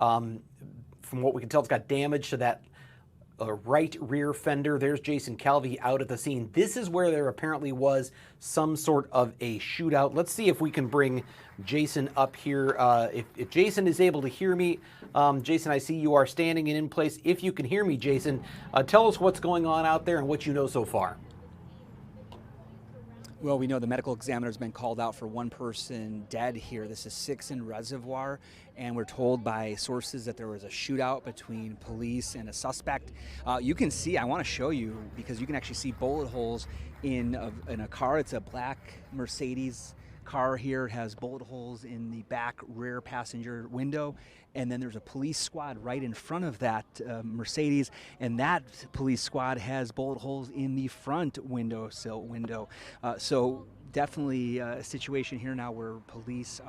From what we can tell, it's got damage to that right rear fender. There's Jason Calvi out at the scene. This is where there apparently was some sort of a shootout. Let's see if we can bring Jason up here. If Jason is able to hear me, Jason, I see you are standing and in place. If you can hear me, Jason, tell us what's going on out there and what you know so far. Well, we know the medical examiner has been called out for one person dead here. This is 6 in Reservoir, and we're told by sources that there was a shootout between police and a suspect. You can see, I want to show you, because you can actually see bullet holes in a car. It's a black Mercedes car here. It has bullet holes in the back rear passenger window, and then there's a police squad right in front of that Mercedes, and that police squad has bullet holes in the front windowsill window. So definitely a situation here now where police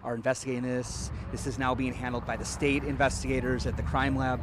are investigating this. This is now being handled by the state investigators at the crime lab.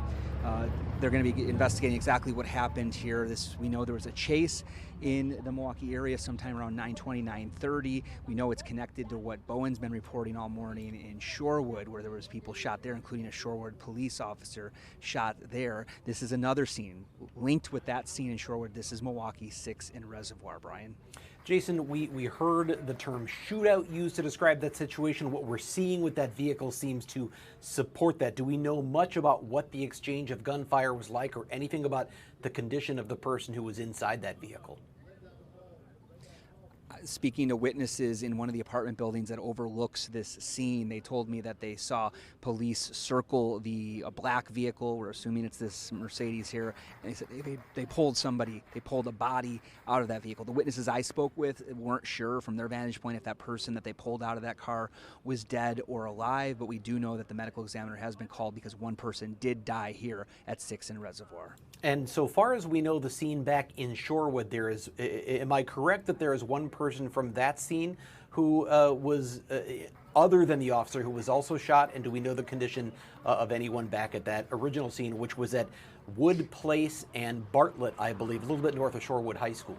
They're going to be investigating exactly what happened here. We know there was a chase in the Milwaukee area sometime around 9:20, 9:30. We know it's connected to what Bowen's been reporting all morning in Shorewood, where there was people shot there, including a Shorewood police officer shot there. This is another scene linked with that scene in Shorewood. This is Milwaukee 6 in Reservoir, Brian. Jason, we heard the term shootout used to describe that situation. What we're seeing with that vehicle seems to support that. Do we know much about what the exchange of gunfire was like, or anything about the condition of the person who was inside that vehicle? Speaking to witnesses in one of the apartment buildings that overlooks this scene, they told me that they saw police circle a black vehicle. We're assuming it's this Mercedes here. And they said they pulled a body out of that vehicle. The witnesses I spoke with weren't sure from their vantage point if that person that they pulled out of that car was dead or alive, but we do know that the medical examiner has been called because one person did die here at 6 in Reservoir. And so far as we know, the scene back in Shorewood, there is, am I correct that there is one person from that scene who was, other than the officer, who was also shot? And do we know the condition of anyone back at that original scene, which was at Wood Place and Bartlett, I believe, a little bit north of Shorewood High School?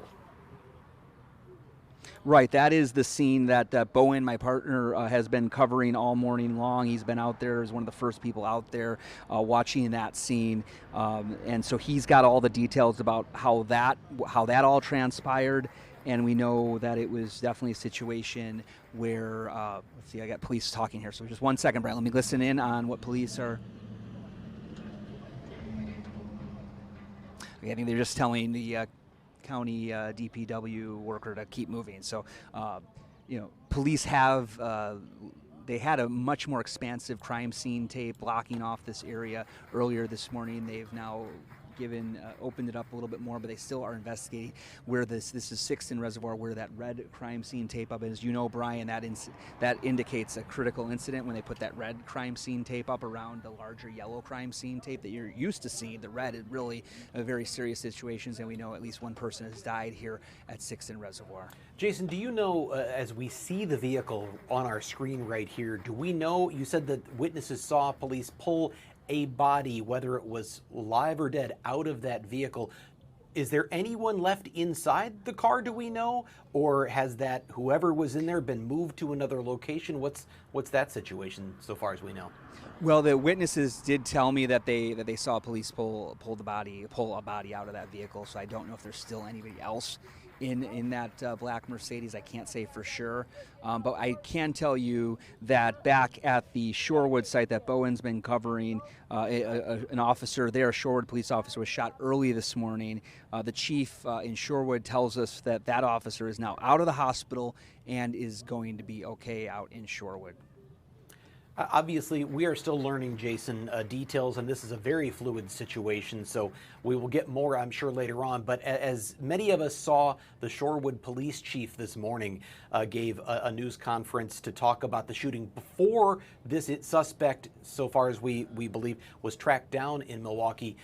Right, that is the scene that Bowen, my partner, has been covering all morning long. He's been out there as one of the first people out there watching that scene, and so he's got all the details about how that all transpired. And we know that it was definitely a situation where, let's see, I got police talking here, so just 1 second, Brian. Let me listen in on what police are. I think they're just telling the county DPW worker to keep moving. So, police have, they had a much more expansive crime scene tape blocking off this area earlier this morning. They've now opened it up a little bit more, but they still are investigating where this is 6 in Reservoir, where that red crime scene tape up is. You know, Brian, that indicates a critical incident when they put that red crime scene tape up around the larger yellow crime scene tape that you're used to seeing. The red is really a very serious situations, and we know at least one person has died here at 6 in Reservoir. Jason, do you know, as we see the vehicle on our screen right here, do we know, you said that witnesses saw police pull a body, whether it was live or dead, out of that vehicle. Is there anyone left inside the car, do we know? Or has that, whoever was in there, been moved to another location? What's that situation so far as we know? Well, the witnesses did tell me that they saw police pull a body out of that vehicle, so I don't know if there's still anybody else in that black Mercedes. I can't say for sure, but I can tell you that back at the Shorewood site that Bowen's been covering, an officer there, a Shorewood police officer, was shot early this morning. The chief in Shorewood tells us that officer is now out of the hospital and is going to be okay out in Shorewood. Obviously, we are still learning, Jason, details, and this is a very fluid situation, so we will get more, I'm sure, later on. But as many of us saw, the Shorewood police chief this morning gave a news conference to talk about the shooting before this suspect, so far as we believe, was tracked down in Milwaukee.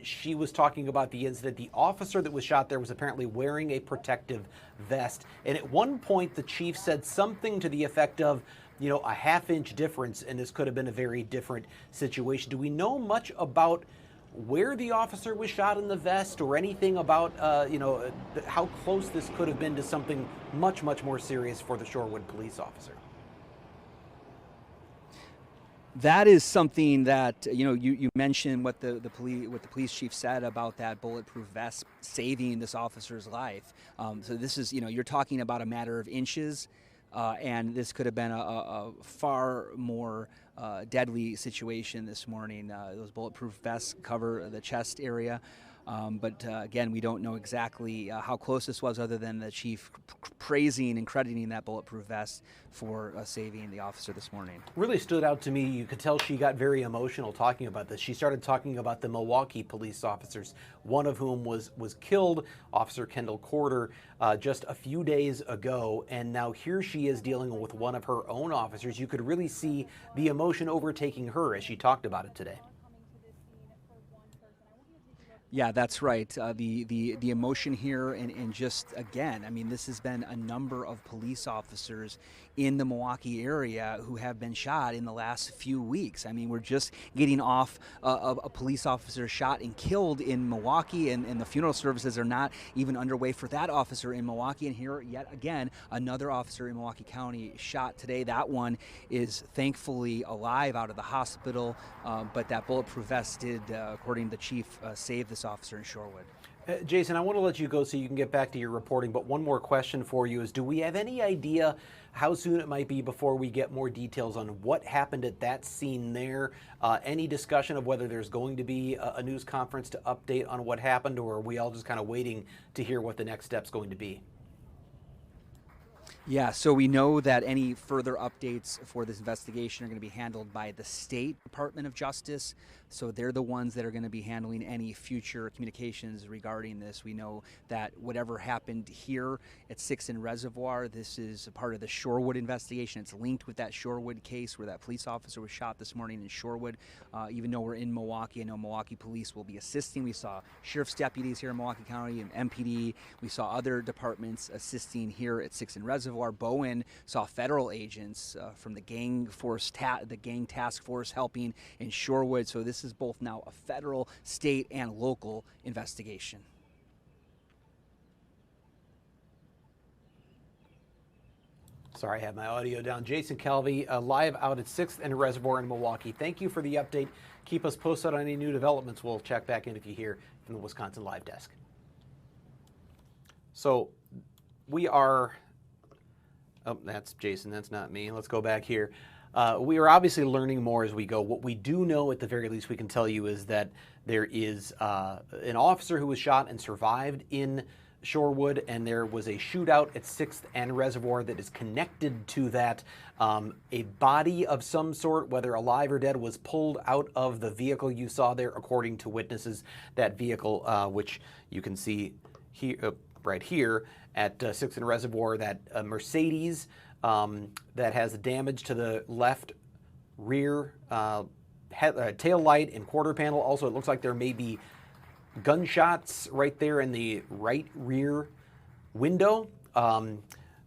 She was talking about the incident. The officer that was shot there was apparently wearing a protective vest, and at one point the chief said something to the effect of, a half-inch difference, and this could have been a very different situation. Do we know much about where the officer was shot in the vest, or anything about, how close this could have been to something much, much more serious for the Shorewood police officer? That is something that you mentioned what the police chief said about that bulletproof vest saving this officer's life. So this is you're talking about a matter of inches, and this could have been a far more deadly situation this morning. Those bulletproof vests cover the chest area. But again, we don't know exactly how close this was, other than the chief praising and crediting that bulletproof vest for saving the officer this morning. Really stood out to me. You could tell she got very emotional talking about this. She started talking about the Milwaukee police officers, one of whom was killed, Officer Kendall Corder, just a few days ago. And now here she is dealing with one of her own officers. You could really see the emotion overtaking her as she talked about it today. Yeah, that's right. The emotion here, and just again, I mean, this has been a number of police officers in the Milwaukee area who have been shot in the last few weeks. I mean, we're just getting off a police officer shot and killed in Milwaukee, and the funeral services are not even underway for that officer in Milwaukee. And here, yet again, another officer in Milwaukee County shot today. That one is thankfully alive, out of the hospital, but that bulletproof vest did, according to the chief, save this officer in Shorewood. Jason, I want to let you go so you can get back to your reporting, but one more question for you is, do we have any idea how soon it might be before we get more details on what happened at that scene there? Any discussion of whether there's going to be a news conference to update on what happened, or are we all just kind of waiting to hear what the next step's going to be? Yeah, so we know that any further updates for this investigation are going to be handled by the State Department of Justice. So they're the ones that are going to be handling any future communications regarding this. We know that whatever happened here at 6 and Reservoir, this is a part of the Shorewood investigation. It's linked with that Shorewood case where that police officer was shot this morning in Shorewood. Even though we're in Milwaukee, I know Milwaukee police will be assisting. We saw sheriff's deputies here in Milwaukee County and MPD. We saw other departments assisting here at 6 and Reservoir. Bowen saw federal agents from the gang task force helping in Shorewood. So this is both now a federal, state, and local investigation. Sorry, I had my audio down. Jason Calvi, live out at 6th and Reservoir in Milwaukee. Thank you for the update. Keep us posted on any new developments. We'll check back in if you hear from the Wisconsin Live Desk. So we are... Oh, that's Jason. That's not me. Let's go back here. We are obviously learning more as we go. What we do know, at the very least, we can tell you is that there is an officer who was shot and survived in Shorewood, and there was a shootout at 6th and Reservoir that is connected to that. A body of some sort, whether alive or dead, was pulled out of the vehicle you saw there, according to witnesses. That vehicle, which you can see here, right here at 6th and Reservoir, that Mercedes that has damage to the left rear tail light and quarter panel. Also, it looks like there may be gunshots right there in the right rear window.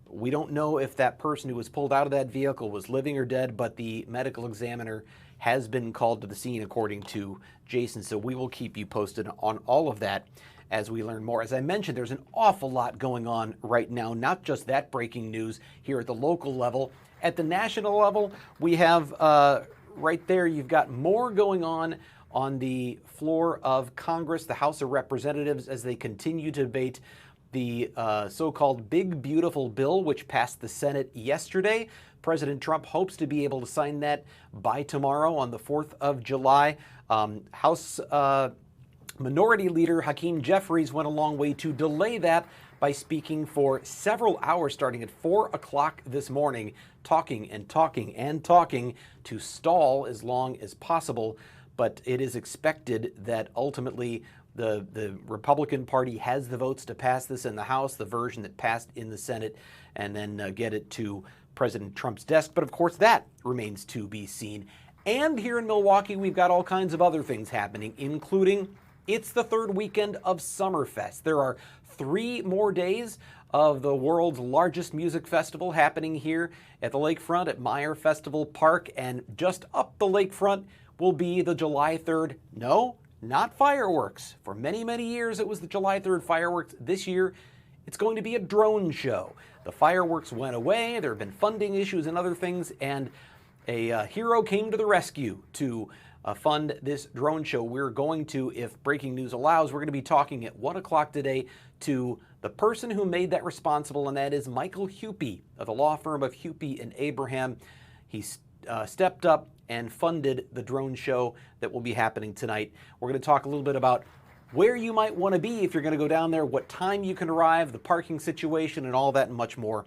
We don't know if that person who was pulled out of that vehicle was living or dead, but the medical examiner has been called to the scene, according to Jason. So we will keep you posted on all of that as we learn more. As I mentioned, there's an awful lot going on right now, not just that breaking news here at the local level. At the national level, we have right there, you've got more going on the floor of Congress, the House of Representatives, as they continue to debate the so-called Big Beautiful Bill, which passed the Senate yesterday. President Trump hopes to be able to sign that by tomorrow on the 4th of July. House Minority Leader Hakeem Jeffries went a long way to delay that by speaking for several hours starting at 4 o'clock this morning, talking and talking and talking to stall as long as possible. But it is expected that ultimately the Republican Party has the votes to pass this in the House, the version that passed in the Senate, and then get it to President Trump's desk. But of course, that remains to be seen. And here in Milwaukee, we've got all kinds of other things happening, including it's the third weekend of Summerfest. There are 3 more days of the world's largest music festival happening here at the lakefront at Meyer Festival Park. And just up the lakefront will be the July 3rd, no, not fireworks. For many, many years, it was the July 3rd fireworks. This year, it's going to be a drone show. The fireworks went away. There have been funding issues and other things, and A hero came to the rescue to fund this drone show. We're going to, if breaking news allows, we're going to be talking at 1 o'clock today to the person who made that responsible, and that is Michael Hupy of the law firm of Hupy and Abraham. He stepped up and funded the drone show that will be happening tonight. We're going to talk a little bit about where you might want to be if you're going to go down there, what time you can arrive, the parking situation, and all that and much more.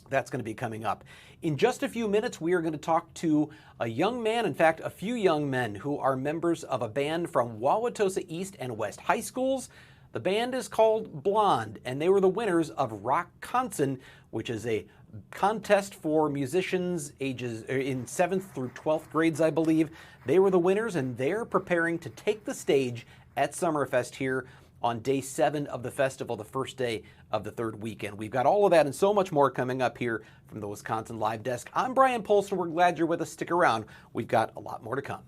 That's going to be coming up. In just a few minutes, we are going to talk to a young man, in fact, a few young men who are members of a band from Wauwatosa East and West High Schools. The band is called Blonde, and they were the winners of Rockconsin, which is a contest for musicians ages in 7th through 12th grades, I believe. They were the winners, and they're preparing to take the stage at Summerfest here on day 7 of the festival, the first day of the third weekend. We've got all of that and so much more coming up here from the Wisconsin Live Desk. I'm Brian Polson. We're glad you're with us. Stick around. We've got a lot more to come.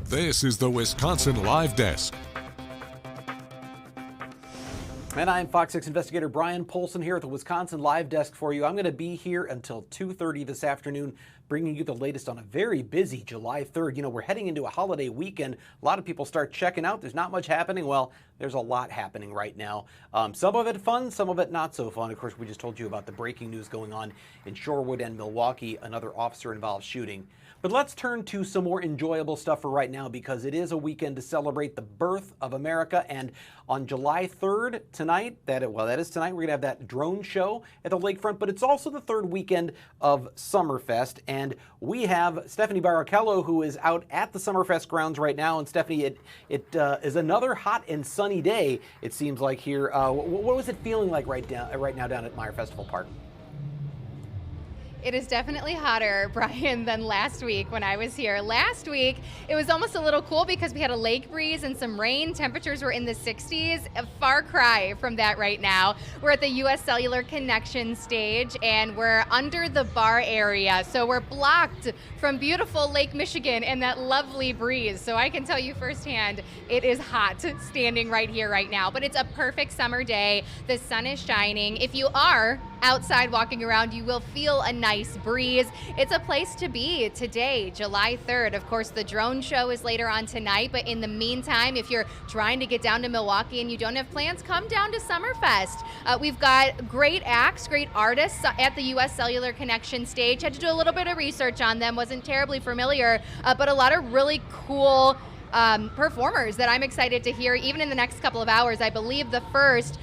This is the Wisconsin Live Desk. And I'm Fox 6 investigator Brian Polson here at the Wisconsin Live Desk for you. I'm going to be here until 2:30 this afternoon, bringing you the latest on a very busy July 3rd. You know, we're heading into a holiday weekend. A lot of people start checking out. There's not much happening. Well, there's a lot happening right now. Some of it fun, some of it not so fun. Of course, we just told you about the breaking news going on in Shorewood and Milwaukee, another officer-involved shooting. But let's turn to some more enjoyable stuff for right now, because it is a weekend to celebrate the birth of America. And on July 3rd, tonight, that is tonight, we're going to have that drone show at the lakefront. But it's also the third weekend of Summerfest. And we have Stephanie Barrichello, who is out at the Summerfest grounds right now. And Stephanie, it is another hot and sunny day, it seems like here. What was it feeling like right now down at Meyer Festival Park? It is definitely hotter, Brian, than last week when I was here. Last week, it was almost a little cool because we had a lake breeze and some rain. Temperatures were in the 60s. A far cry from that right now. We're at the U.S. Cellular Connection stage, and we're under the bar area. So we're blocked from beautiful Lake Michigan and that lovely breeze. So I can tell you firsthand, it is hot standing right here right now. But it's a perfect summer day. The sun is shining. If you are outside walking around, you will feel a nice breeze. It's a place to be today, July 3rd. Of course, the drone show is later on tonight, but in the meantime, if you're trying to get down to Milwaukee and you don't have plans, come down to Summerfest. We've got great acts, great artists at the U.S. Cellular Connection stage. Had to do a little bit of research on them, wasn't terribly familiar, but a lot of really cool performers that I'm excited to hear even in the next couple of hours. I believe the first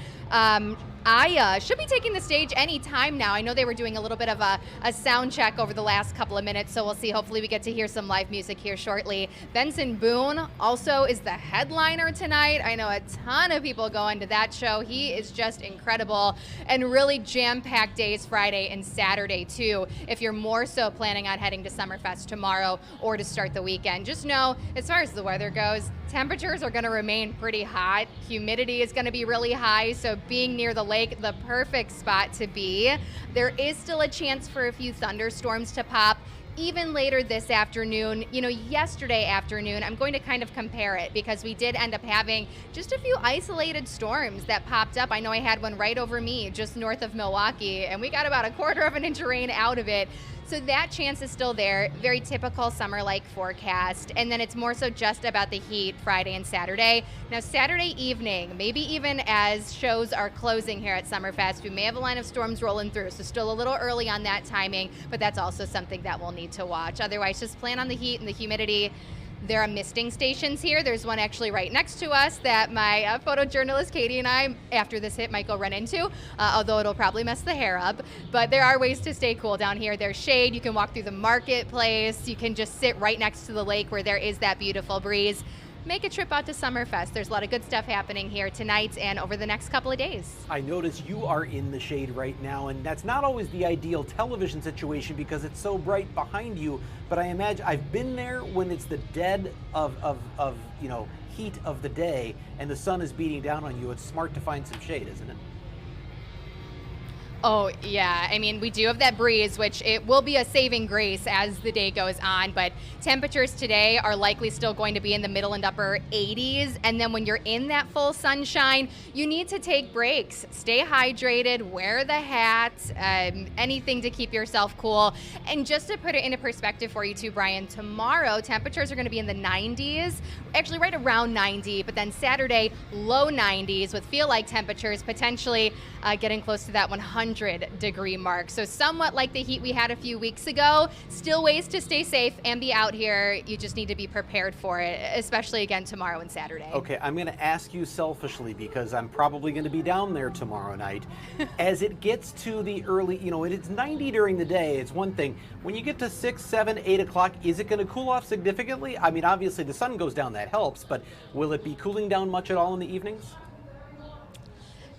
I should be taking the stage any time now. I know they were doing a little bit of a sound check over the last couple of minutes, so we'll see. Hopefully we get to hear some live music here shortly. Benson Boone also is the headliner tonight. I know a ton of people going to that show. He is just incredible, and really jam-packed days Friday and Saturday too, if you're more so planning on heading to Summerfest tomorrow or to start the weekend. Just know, as far as the weather goes, temperatures are going to remain pretty hot. Humidity is going to be really high, so being near the lake, the perfect spot to be. There is still a chance for a few thunderstorms to pop even later this afternoon. You know, yesterday afternoon, I'm going to kind of compare it because we did end up having just a few isolated storms that popped up. I know I had one right over me just north of Milwaukee, and we got about 1/4 of an inch of rain out of it. So that chance is still there. Very typical summer-like forecast. And then it's more so just about the heat Friday and Saturday. Now Saturday evening, maybe even as shows are closing here at Summerfest, we may have a line of storms rolling through. So still a little early on that timing, but that's also something that we'll need to watch. Otherwise, just plan on the heat and the humidity. There are misting stations here. There's one actually right next to us that my photojournalist Katie and I, after this hit, might go run into, although it'll probably mess the hair up. But there are ways to stay cool down here. There's shade. You can walk through the marketplace. You can just sit right next to the lake where there is that beautiful breeze. Make a trip out to Summerfest. There's a lot of good stuff happening here tonight and over the next couple of days. I notice you are in the shade right now, and that's not always the ideal television situation because it's so bright behind you. But I imagine I've been there when it's the dead of heat of the day and the sun is beating down on you. It's smart to find some shade, isn't it? Oh, yeah. I mean, we do have that breeze, which it will be a saving grace as the day goes on, but temperatures today are likely still going to be in the middle and upper 80s. And then when you're in that full sunshine, you need to take breaks. Stay hydrated, wear the hat, anything to keep yourself cool. And just to put it into perspective for you too, Brian, tomorrow temperatures are going to be in the 90s, actually right around 90, but then Saturday, low 90s with feel-like temperatures potentially getting close to that 100-degree mark. So somewhat like the heat we had a few weeks ago. Still ways to stay safe and be out here. You just need to be prepared for it, especially again tomorrow and Saturday. Okay, I'm going to ask you selfishly because I'm probably going to be down there tomorrow night. As it gets to the early, it's 90 during the day, it's one thing. When you get to 6, 7, 8 o'clock, is it going to cool off significantly? I mean, obviously the sun goes down, that helps, but will it be cooling down much at all in the evenings?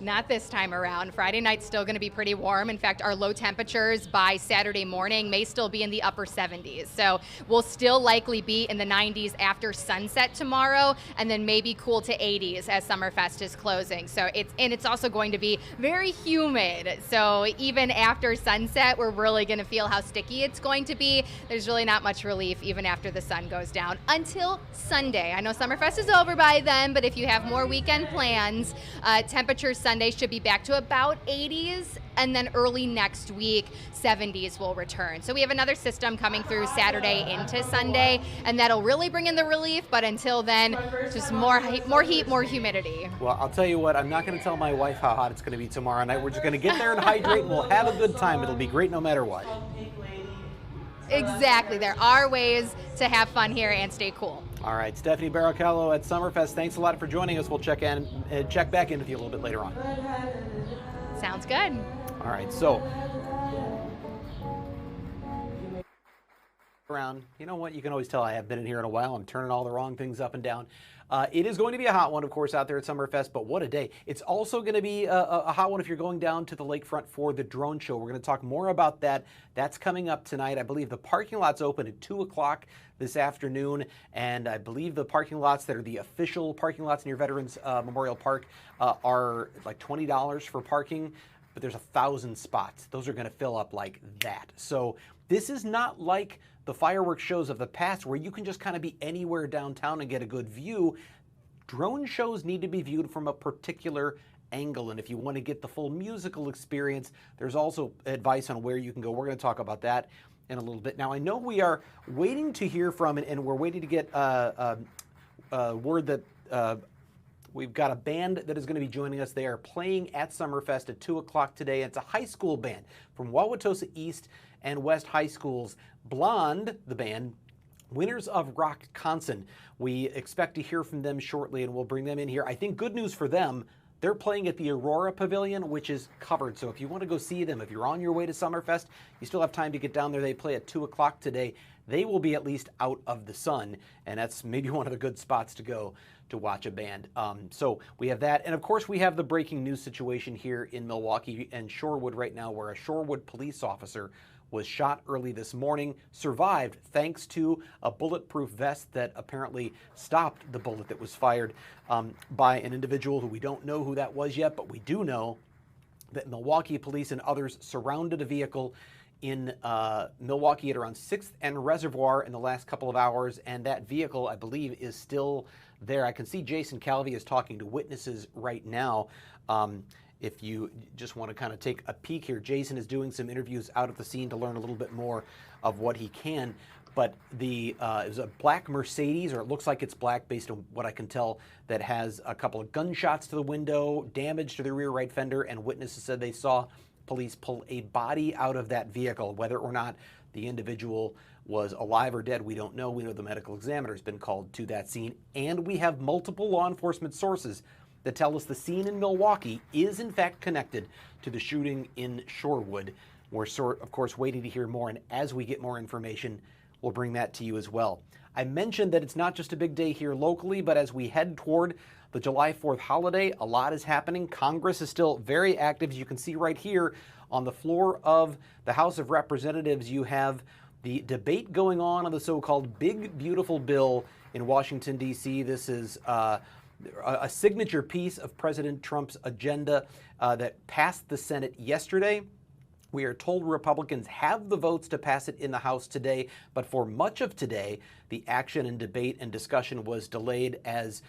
Not this time around. Friday night's still going to be pretty warm. In fact, our low temperatures by Saturday morning may still be in the upper 70s. So we'll still likely be in the 90s after sunset tomorrow, and then maybe cool to 80s as Summerfest is closing. So it's also going to be very humid. So even after sunset, we're really going to feel how sticky it's going to be. There's really not much relief even after the sun goes down until Sunday. I know Summerfest is over by then, but if you have more weekend plans, temperatures Sunday should be back to about 80s, and then early next week, 70s will return. So we have another system coming through Saturday into Sunday, and that'll really bring in the relief, but until then, just more heat, more humidity. Well, I'll tell you what, I'm not going to tell my wife how hot it's going to be tomorrow night. We're just going to get there and hydrate, and we'll have a good time. It'll be great no matter what. Exactly. There are ways to have fun here and stay cool. All right, Stephanie Barrichello at Summerfest, thanks a lot for joining us. We'll check back in with you a little bit later on. Sounds good. All right, so around, you know what? You can always tell I have been in here in a while. I'm turning all the wrong things up and down. It is going to be a hot one, of course, out there at Summerfest, but what a day. It's also going to be a hot one if you're going down to the lakefront for the drone show. We're going to talk more about that. That's coming up tonight. I believe the parking lots open at 2 o'clock this afternoon, and I believe the parking lots that are the official parking lots near Veterans Memorial Park are like $20 for parking, but there's 1,000 spots. Those are going to fill up like that. So this is not like the fireworks shows of the past where you can just kind of be anywhere downtown and get a good view. Drone shows need to be viewed from a particular angle, and if you want to get the full musical experience, there's also advice on where you can go. We're going to talk about that in a little bit. Now, I know we are waiting to hear from, and we're waiting to get word that we've got a band that is going to be joining us. They are playing at Summerfest at 2 o'clock today. It's a high school band from Wauwatosa East and West High Schools. Blonde, the band, Winners of Rockconson. We expect to hear from them shortly, and we'll bring them in here. I think good news for them, they're playing at the Aurora Pavilion, which is covered. So if you want to go see them, if you're on your way to Summerfest, you still have time to get down there. They play at 2 o'clock today. They will be at least out of the sun, and that's maybe one of the good spots to go to watch a band. So we have that. And of course, we have the breaking news situation here in Milwaukee and Shorewood right now, where a Shorewood police officer was shot early this morning, survived thanks to a bulletproof vest that apparently stopped the bullet that was fired by an individual who we don't know who that was yet, but we do know that Milwaukee police and others surrounded a vehicle in Milwaukee at around 6th and Reservoir in the last couple of hours, and that vehicle, I believe, is still there. I can see Jason Calvi is talking to witnesses right now. If you just want to kind of take a peek here, Jason is doing some interviews out at the scene to learn a little bit more of what he can. But it was a black Mercedes, or it looks like it's black based on what I can tell, that has a couple of gunshots to the window, damage to the rear right fender, and witnesses said they saw police pull a body out of that vehicle. Whether or not the individual was alive or dead, we don't know. We know the medical examiner has been called to that scene, and we have multiple law enforcement sources that tell us the scene in Milwaukee is in fact connected to the shooting in Shorewood. We're of course waiting to hear more, and as we get more information, we'll bring that to you as well. I mentioned that it's not just a big day here locally, but as we head toward the July 4th holiday, a lot is happening. Congress is still very active. As you can see right here on the floor of the House of Representatives, you have the debate going on the so-called Big Beautiful Bill in Washington, D.C. This is a signature piece of President Trump's agenda that passed the Senate yesterday. We are told Republicans have the votes to pass it in the House today, but for much of today, the action and debate and discussion was delayed as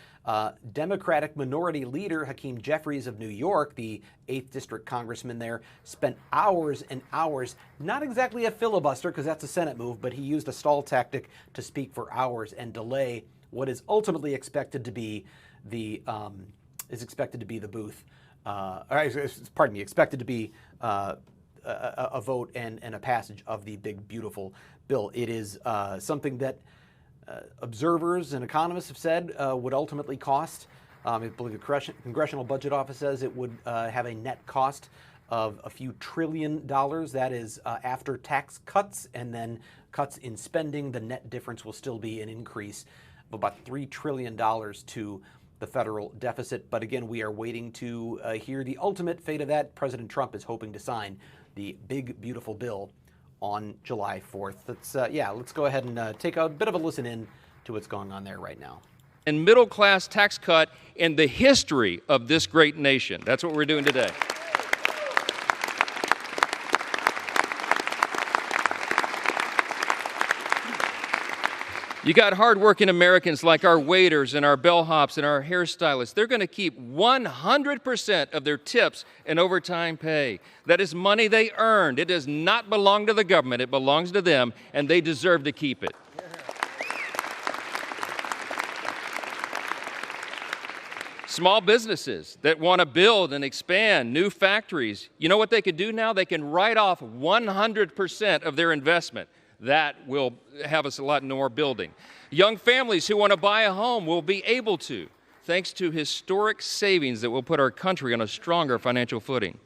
Democratic Minority Leader Hakeem Jeffries of New York, the 8th District Congressman there, spent hours and hours, not exactly a filibuster because that's a Senate move, but he used a stall tactic to speak for hours and delay what is ultimately expected to be the booth. Expected to be a vote and a passage of the Big Beautiful Bill. It is something that observers and economists have said would ultimately cost. I believe the Congressional Budget Office says it would have a net cost of a few $1 trillion. That is after tax cuts and then cuts in spending. The net difference will still be an increase of about $3 trillion to the federal deficit. But again, we are waiting to hear the ultimate fate of that. President Trump is hoping to sign the Big Beautiful Bill on July 4th. Let's go ahead and take a bit of a listen in to what's going on there right now. And middle-class tax cut in the history of this great nation. That's what we're doing today. You got hardworking Americans like our waiters and our bellhops and our hairstylists. They're going to keep 100% of their tips and overtime pay. That is money they earned. It does not belong to the government. It belongs to them, and they deserve to keep it. Small businesses that want to build and expand new factories, you know what they can do now? They can write off 100% of their investment. That will have us a lot more building. Young families who want to buy a home will be able to, thanks to historic savings that will put our country on a stronger financial footing.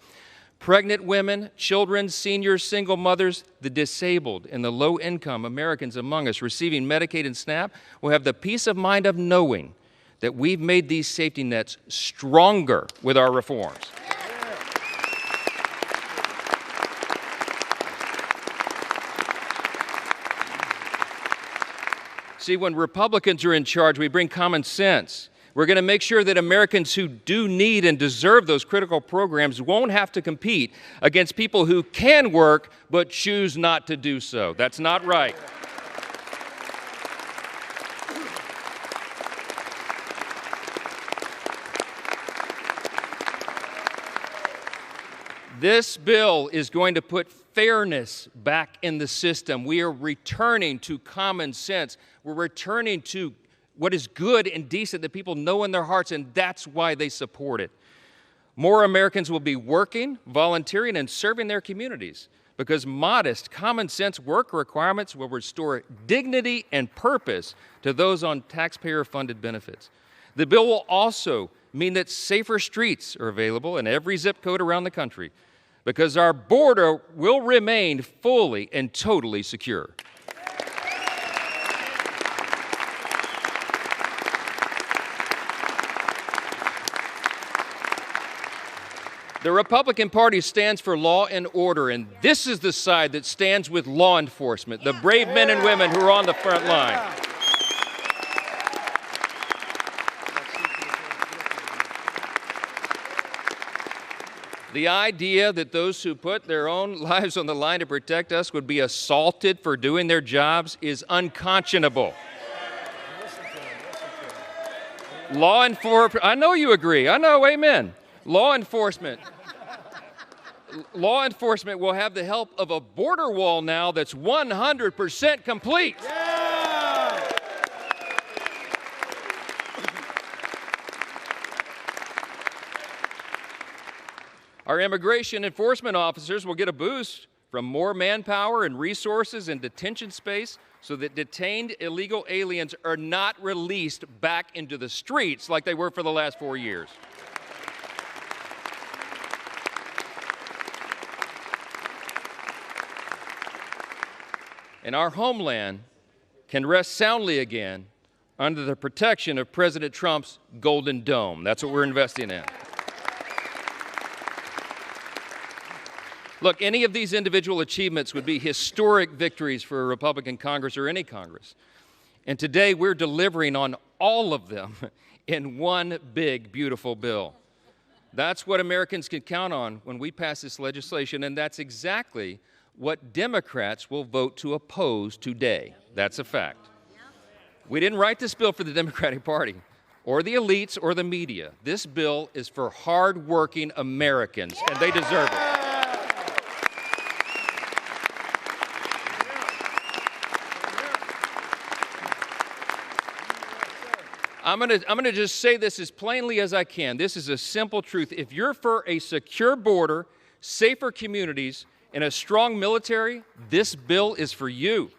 Pregnant women, children, seniors, single mothers, the disabled, and the low-income Americans among us receiving Medicaid and SNAP will have the peace of mind of knowing that we've made these safety nets stronger with our reforms. See, when Republicans are in charge, we bring common sense. We're going to make sure that Americans who do need and deserve those critical programs won't have to compete against people who can work but choose not to do so. That's not right. This bill is going to put fairness back in the system. We are returning to common sense. We're returning to what is good and decent that people know in their hearts, and that's why they support it. More Americans will be working, volunteering, and serving their communities. because modest, common sense work requirements will restore dignity and purpose to those on taxpayer-funded benefits. The bill will also mean that safer streets are available in every zip code around the country, because our border will remain fully and totally secure. The Republican Party stands for law and order, and this is the side that stands with law enforcement, the brave men and women who are on the front line. The idea that those who put their own lives on the line to protect us would be assaulted for doing their jobs is unconscionable. Law enforcement, I know you agree. I know, amen. Law enforcement will have the help of a border wall now that's 100% complete. Yeah! Our immigration enforcement officers will get a boost from more manpower and resources and detention space so that detained illegal aliens are not released back into the streets like they were for the last 4 years. And our homeland can rest soundly again under the protection of President Trump's Golden Dome. That's what we're investing in. Look, any of these individual achievements would be historic victories for a Republican Congress or any Congress. And today we're delivering on all of them in one big, beautiful bill. That's what Americans can count on when we pass this legislation, and that's exactly what Democrats will vote to oppose today. That's a fact. We didn't write this bill for the Democratic Party or the elites or the media. This bill is for hard-working Americans, and they deserve it. I'm gonna just say this as plainly as I can. This is a simple truth. If you're for a secure border, safer communities, and a strong military, this bill is for you.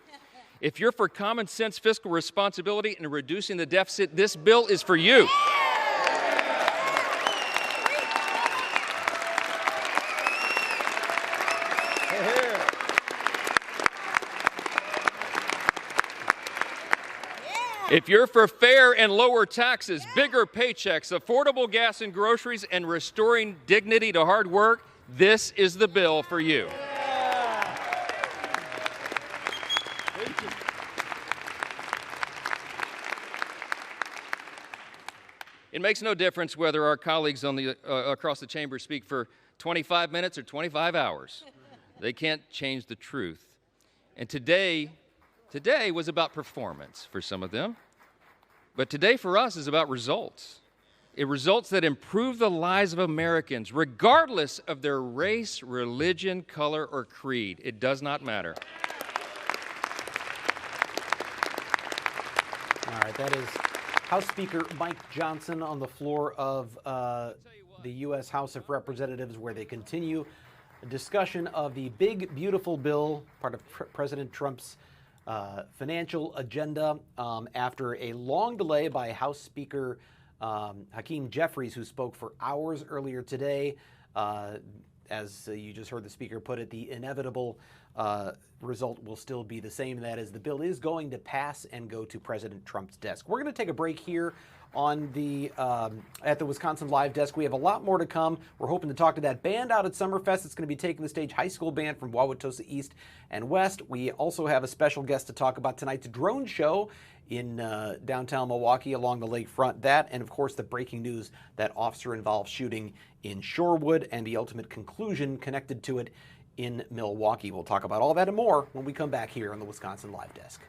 If you're for common sense fiscal responsibility and reducing the deficit, this bill is for you. If you're for fair and lower taxes, bigger paychecks, affordable gas and groceries, and restoring dignity to hard work, this is the bill for you. It makes no difference whether our colleagues on the, across the chamber speak for 25 minutes or 25 hours. They can't change the truth. And today was about performance for some of them. But today for us is about results. Results that improve the lives of Americans, regardless of their race, religion, color, or creed. It does not matter. All right, that is House Speaker Mike Johnson on the floor of the U.S. House of Representatives, where they continue a discussion of the big, beautiful bill, part of President Trump's financial agenda, after a long delay by House Speaker Hakeem Jeffries, who spoke for hours earlier today. As you just heard the speaker put it, the inevitable result will still be the same. That is, the bill is going to pass and go to President Trump's desk. We're going to take a break here on the at the Wisconsin Live Desk. We have a lot more to come. We're hoping to talk to that band out at Summerfest. It's going to be taking the stage, high school band from Wauwatosa East and West. We also have a special guest to talk about tonight's drone show in downtown Milwaukee along the lakefront. That, and of course, the breaking news, that officer-involved shooting in Shorewood and the ultimate conclusion connected to it in Milwaukee. We'll talk about all that and more when we come back here on the Wisconsin Live Desk.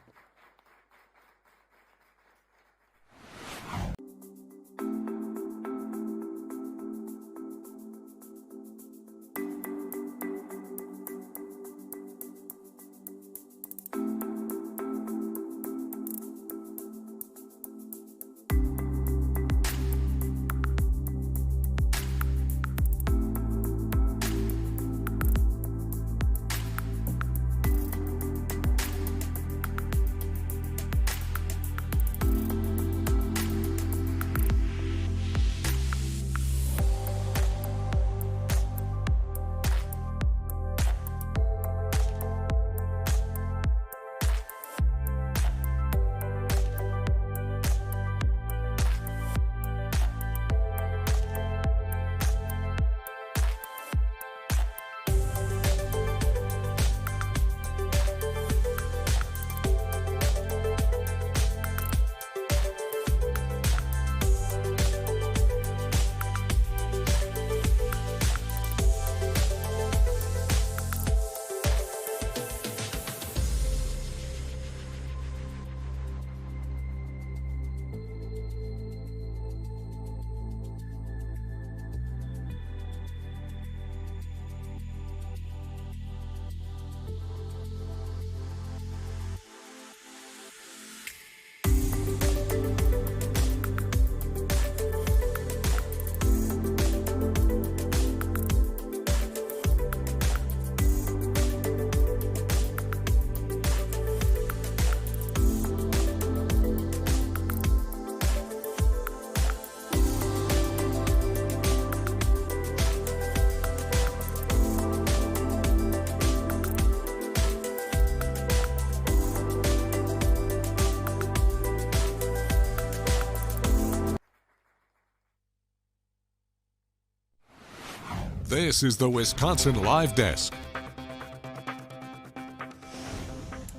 This is the Wisconsin Live Desk.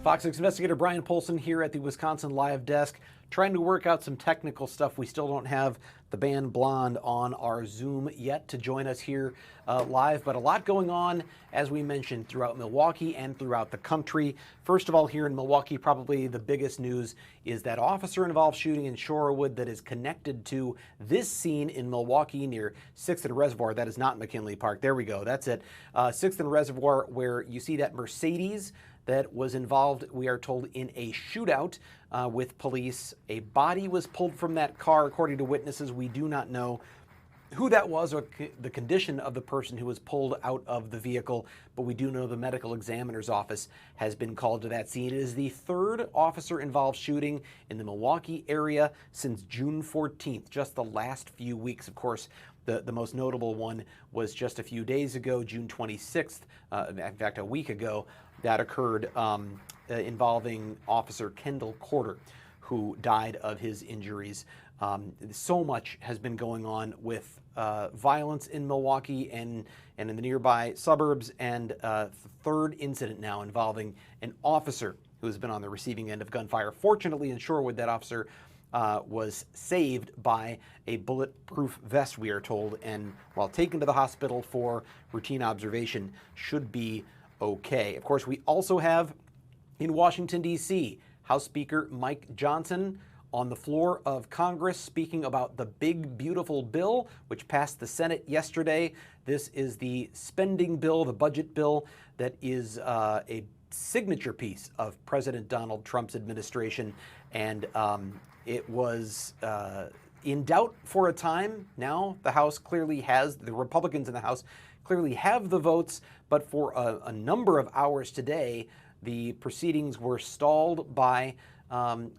Fox 6 investigator Brian Polson here at the Wisconsin Live Desk, trying to work out some technical stuff. We still don't have the band Blonde on our Zoom yet to join us here live, but a lot going on, as we mentioned, throughout Milwaukee and throughout the country. First of all, here in Milwaukee, probably the biggest news is that officer-involved shooting in Shorewood that is connected to this scene in Milwaukee near 6th and Reservoir. That is not McKinley Park. There we go. That's it. 6th and Reservoir, where you see that Mercedes that was involved, we are told, in a shootout with police. A body was pulled from that car, according to witnesses. We do not know who that was or the condition of the person who was pulled out of the vehicle, but we do know the medical examiner's office has been called to that scene. It is the third officer-involved shooting in the Milwaukee area since June 14th, just the last few weeks. Of course, the most notable one was just a few days ago, June 26th, in fact, a week ago, that occurred involving Officer Kendall Corder, who died of his injuries. So much has been going on with violence in Milwaukee and in the nearby suburbs, and the third incident now involving an officer who has been on the receiving end of gunfire. Fortunately, in Shorewood, that officer was saved by a bulletproof vest, we are told, and while taken to the hospital for routine observation, should be okay. Of course, we also have in Washington, D.C., House Speaker Mike Johnson on the floor of Congress speaking about the big, beautiful bill, which passed the Senate yesterday. This is the spending bill, the budget bill, that is a signature piece of President Donald Trump's administration, and it was in doubt for a time. Now the House clearly has, the Republicans in the House clearly have the votes, but for a number of hours today, the proceedings were stalled by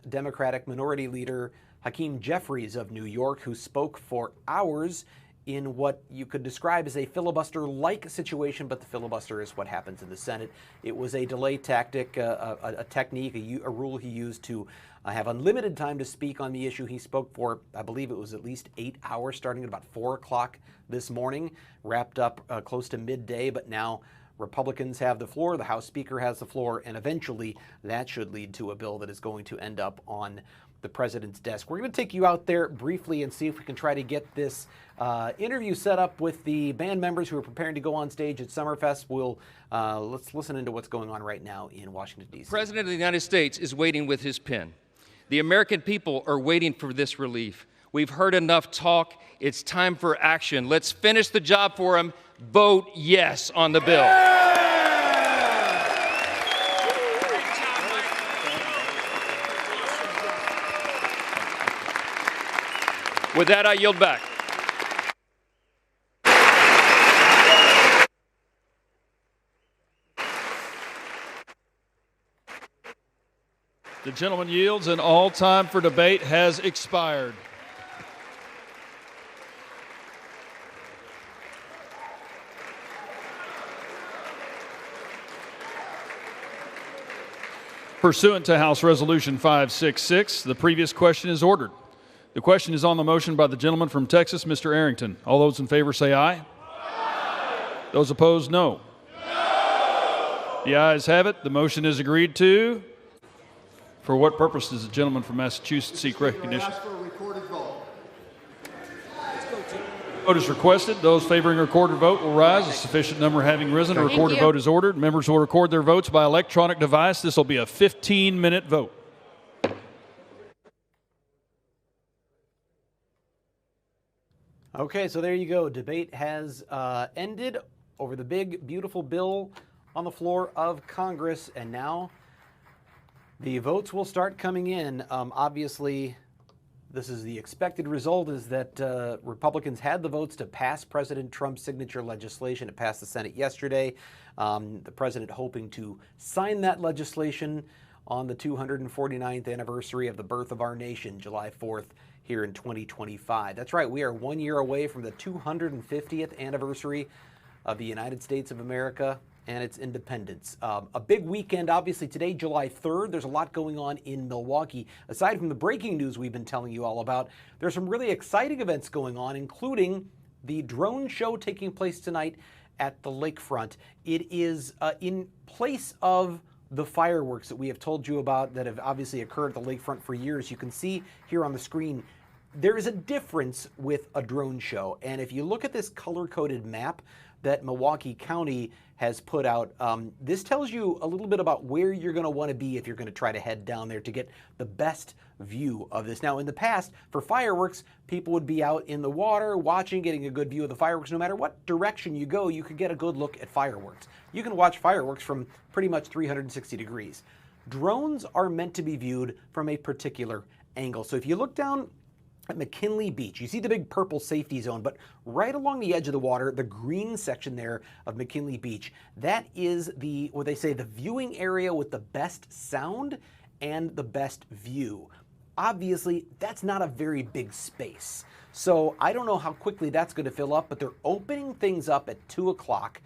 Democratic Minority Leader Hakeem Jeffries of New York, who spoke for hours in what you could describe as a filibuster-like situation, but the filibuster is what happens in the Senate. It was a delay tactic, a technique, a rule he used to have unlimited time to speak on the issue. He spoke for, I believe it was at least 8 hours, starting at about 4 o'clock this morning, wrapped up close to midday, but now Republicans have the floor, the House Speaker has the floor, and eventually that should lead to a bill that is going to end up on the president's desk. We're going to take you out there briefly and see if we can try to get this interview set up with the band members who are preparing to go on stage at Summerfest. Let's listen into what's going on right now in Washington, D.C. The President of the United States is waiting with his pen. The American people are waiting for this relief. We've heard enough talk. It's time for action. Let's finish the job for him. Vote yes on the bill. With that, I yield back. The gentleman yields, and all time for debate has expired. Pursuant to House Resolution 566, the previous question is ordered. The question is on the motion by the gentleman from Texas, Mr. Arrington. All those in favor say aye. Aye. Those opposed, no. No. The ayes have it. The motion is agreed to. For what purpose does the gentleman from Massachusetts seek recognition? Vote is requested. Those favoring a recorded vote will rise. A sufficient number having risen, a recorded vote is ordered. Members will record their votes by electronic device. This will be a 15-minute vote. Okay, so there you go. Debate has ended over the big, beautiful bill on the floor of Congress, and now the votes will start coming in. Obviously, this is the expected result, is that Republicans had the votes to pass President Trump's signature legislation. It passed the Senate yesterday. The president hoping to sign that legislation on the 249th anniversary of the birth of our nation, July 4th, here in 2025. That's right, we are 1 year away from the 250th anniversary of the United States of America and its independence. A big weekend, obviously, today, July 3rd. There's a lot going on in Milwaukee. Aside from the breaking news we've been telling you all about, there's some really exciting events going on, including the drone show taking place tonight at the lakefront. It is in place of the fireworks that we have told you about that have obviously occurred at the lakefront for years. You can see here on the screen, there is a difference with a drone show. And if you look at this color-coded map that Milwaukee County has put out, this tells you a little bit about where you're going to want to be if you're going to try to head down there to get the best view of this. Now, in the past, for fireworks, people would be out in the water watching, getting a good view of the fireworks. No matter what direction you go, you could get a good look at fireworks. You can watch fireworks from pretty much 360 degrees. Drones are meant to be viewed from a particular angle. So if you look down at McKinley Beach, you see the big purple safety zone, but right along the edge of the water, the green section there of McKinley Beach, that is what they say, the viewing area with the best sound and the best view. Obviously, that's not a very big space. So I don't know how quickly that's going to fill up, but they're opening things up at 2 o'clock.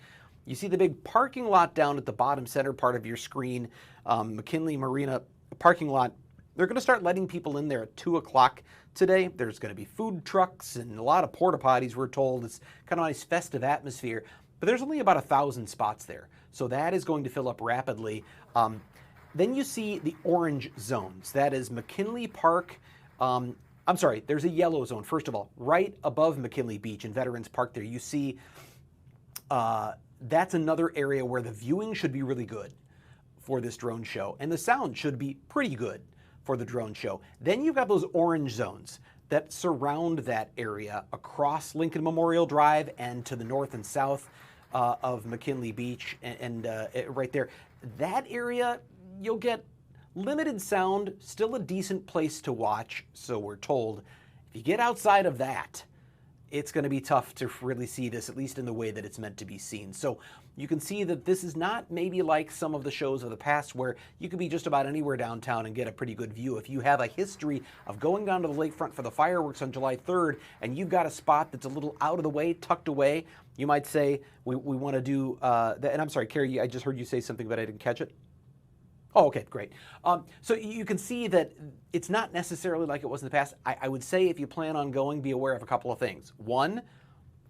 You see the big parking lot down at the bottom center part of your screen, McKinley Marina parking lot. They're going to start letting people in there at 2 o'clock today. There's going to be food trucks and a lot of porta potties, we're told. It's kind of a nice festive atmosphere, but there's only about 1,000 spots there. So that is going to fill up rapidly. Then you see the orange zones. That is McKinley Park. I'm sorry, there's a yellow zone, first of all, right above McKinley Beach and Veterans Park there. You see that's another area where the viewing should be really good for this drone show, and the sound should be pretty good for the drone show. Then you've got those orange zones that surround that area across Lincoln Memorial Drive and to the north and south of McKinley Beach and right there. That area, you'll get limited sound, still a decent place to watch, so we're told. If you get outside of that, it's going to be tough to really see this, at least in the way that it's meant to be seen. So you can see that this is not maybe like some of the shows of the past where you could be just about anywhere downtown and get a pretty good view. If you have a history of going down to the lakefront for the fireworks on July 3rd and you've got a spot that's a little out of the way, tucked away, you might say, we want to do that. And I'm sorry, Carrie, I just heard you say something, but I didn't catch it. Oh, okay, great. So you can see that it's not necessarily like it was in the past. I would say if you plan on going, be aware of a couple of things. One,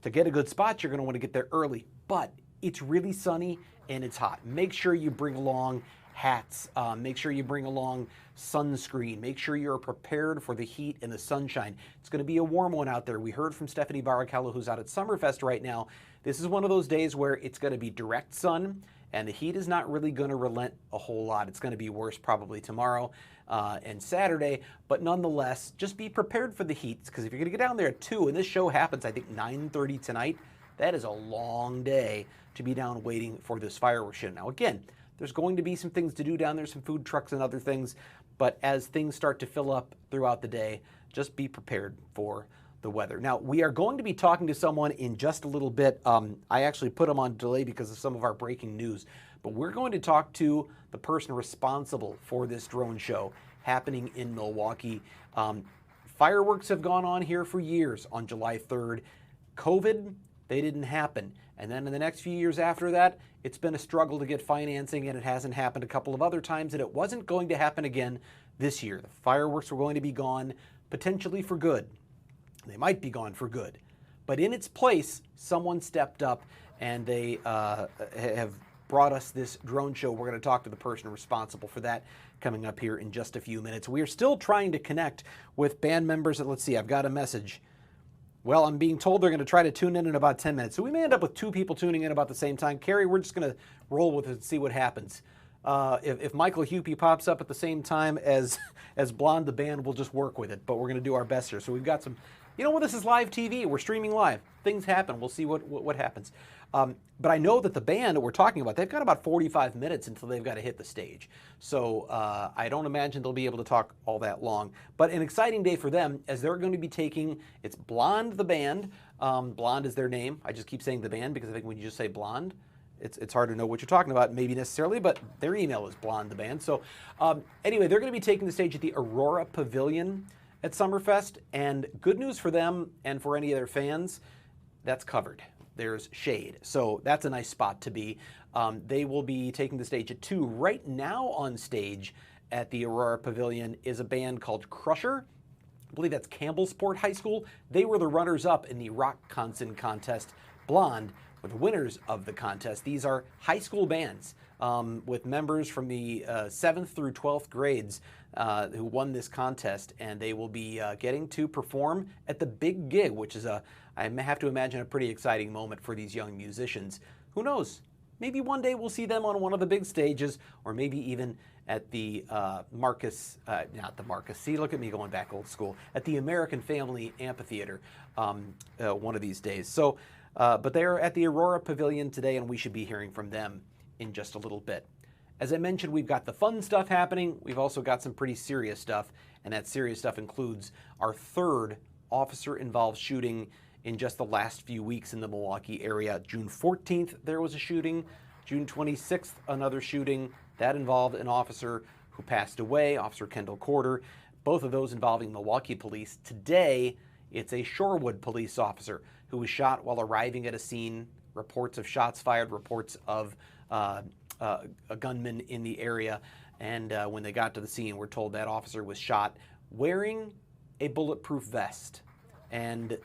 to get a good spot, you're going to want to get there early, but it's really sunny and it's hot. Make sure you bring along hats. Make sure you bring along sunscreen. Make sure you're prepared for the heat and the sunshine. It's going to be a warm one out there. We heard from Stephanie Barrichello, who's out at Summerfest right now. This is one of those days where it's going to be direct sun, and the heat is not really going to relent a whole lot. It's going to be worse probably tomorrow and Saturday, but nonetheless, just be prepared for the heat, because if you're going to get down there at 2, and this show happens, I think, 9:30 tonight, that is a long day to be down waiting for this fireworks show. Now, again, there's going to be some things to do down there, some food trucks and other things, but as things start to fill up throughout the day, just be prepared for the weather. Now, we are going to be talking to someone in just a little bit. I actually put them on delay because of some of our breaking news, but we're going to talk to the person responsible for this drone show happening in Milwaukee. Fireworks have gone on here for years on July 3rd. COVID, they didn't happen. And then in the next few years after that, it's been a struggle to get financing, and it hasn't happened a couple of other times, and it wasn't going to happen again this year. The fireworks were going to be gone potentially for good. They might be gone for good. But in its place, someone stepped up, and they have brought us this drone show. We're going to talk to the person responsible for that coming up here in just a few minutes. We are still trying to connect with band members. Let's see, I've got a message. Well, I'm being told they're going to try to tune in about 10 minutes. So we may end up with 2 people tuning in about the same time. Carrie, we're just going to roll with it and see what happens. If Michael Hupie pops up at the same time as Blonde the band, we'll just work with it. But we're going to do our best here. So we've got some, you know what, this is live TV. We're streaming live. Things happen. We'll see what happens. But I know that the band that we're talking about, they've got about 45 minutes until they've got to hit the stage. So I don't imagine they'll be able to talk all that long. But an exciting day for them, as they're going to be taking, it's Blonde the band. Blonde is their name. I just keep saying the band because I think when you just say Blonde, it's hard to know what you're talking about, maybe necessarily, but their email is Blonde the band. So anyway, they're going to be taking the stage at the Aurora Pavilion at Summerfest. And good news for them and for any of their fans, that's covered. There's shade. So that's a nice spot to be. They will be taking the stage at 2. Right now on stage at the Aurora Pavilion is a band called Crusher. I believe that's Campbellsport High School. They were the runners-up in the Rock Concert contest. Blonde were the winners of the contest. These are high school bands with members from the 7th through 12th grades who won this contest, and they will be getting to perform at the big gig, which is I have to imagine, a pretty exciting moment for these young musicians. Who knows? Maybe one day we'll see them on one of the big stages, or maybe even at the not the Marcus, see, look at me going back old school, at the American Family Amphitheater one of these days. So, but they're at the Aurora Pavilion today, and we should be hearing from them in just a little bit. As I mentioned, we've got the fun stuff happening. We've also got some pretty serious stuff, and that serious stuff includes our third officer-involved shooting in just the last few weeks in the Milwaukee area. June 14th, there was a shooting. June 26th, another shooting. That involved an officer who passed away, Officer Kendall Corder. Both of those involving Milwaukee police. Today, it's a Shorewood police officer who was shot while arriving at a scene. Reports of shots fired, reports of a gunman in the area. And when they got to the scene, we're told that officer was shot wearing a bulletproof vest. And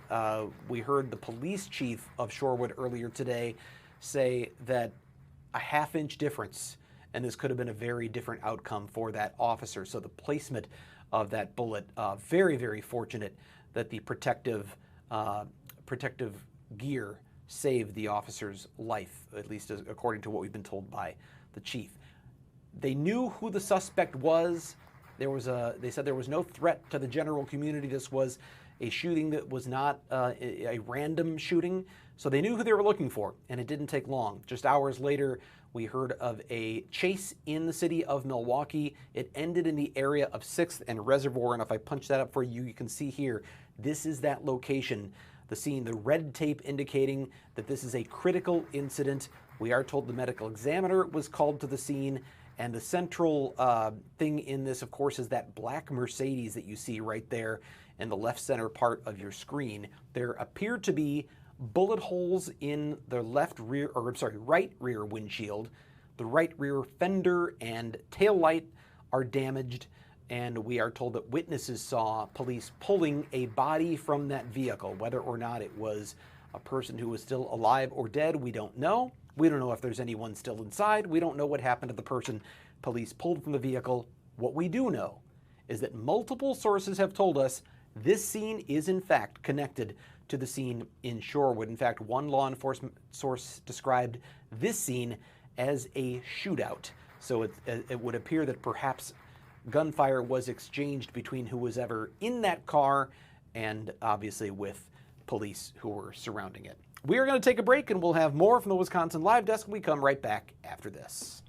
we heard the police chief of Shorewood earlier today say that a half-inch difference, and this could have been a very different outcome for that officer. So the placement of that bullet, very, very fortunate that the protective gear saved the officer's life, at least according to what we've been told by the chief. They knew who the suspect was. They said there was no threat to the general community. This was a shooting that was not a random shooting. So they knew who they were looking for, and it didn't take long. Just hours later, we heard of a chase in the city of Milwaukee. It ended in the area of 6th and Reservoir, and if I punch that up for you, you can see here, this is that location, the scene, the red tape indicating that this is a critical incident. We are told the medical examiner was called to the scene, and the central thing in this, of course, is that black Mercedes that you see right there in the left center part of your screen. There appear to be bullet holes in the right rear windshield. The right rear fender and tail light are damaged, and we are told that witnesses saw police pulling a body from that vehicle. Whether or not it was a person who was still alive or dead, we don't know. We don't know if there's anyone still inside. We don't know what happened to the person police pulled from the vehicle. What we do know is that multiple sources have told us this scene is in fact connected to the scene in Shorewood. In fact, one law enforcement source described this scene as a shootout. So it would appear that perhaps gunfire was exchanged between who was ever in that car and obviously with police who were surrounding it. We are going to take a break, and we'll have more from the Wisconsin Live Desk when we come right back after this.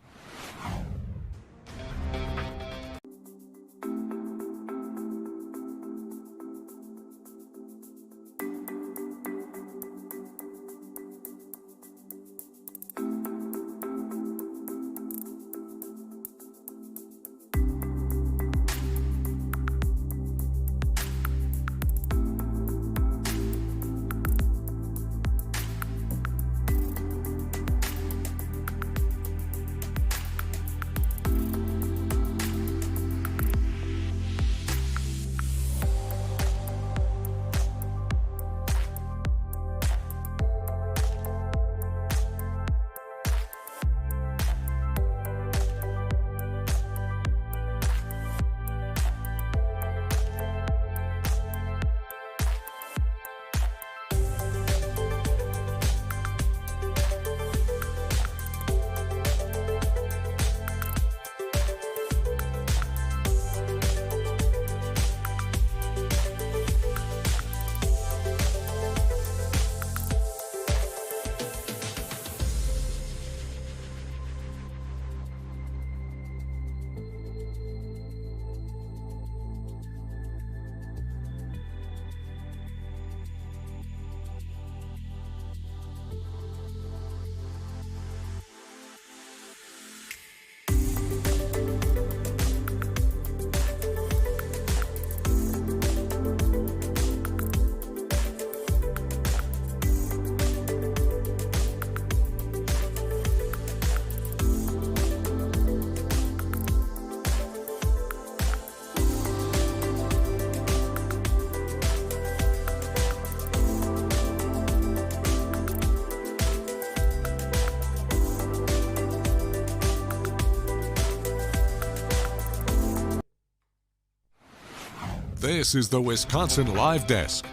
This is the Wisconsin Live Desk.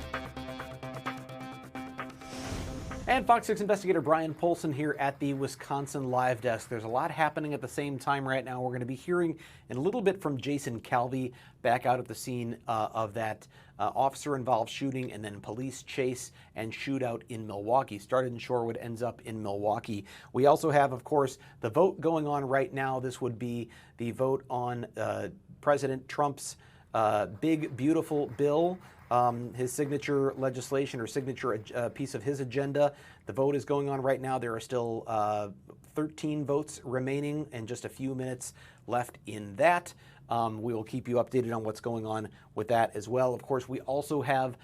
And Fox 6 investigator Brian Polson here at the Wisconsin Live Desk. There's a lot happening at the same time right now. We're going to be hearing in a little bit from Jason Calvi back out at the scene of that officer-involved shooting and then police chase and shootout in Milwaukee. Started in Shorewood, ends up in Milwaukee. We also have, of course, the vote going on right now. This would be the vote on President Trump's big, beautiful bill. His signature legislation or signature piece of his agenda. The vote is going on right now. There are still 13 votes remaining and just a few minutes left in that. We will keep you updated on what's going on with that as well. Of course, we also have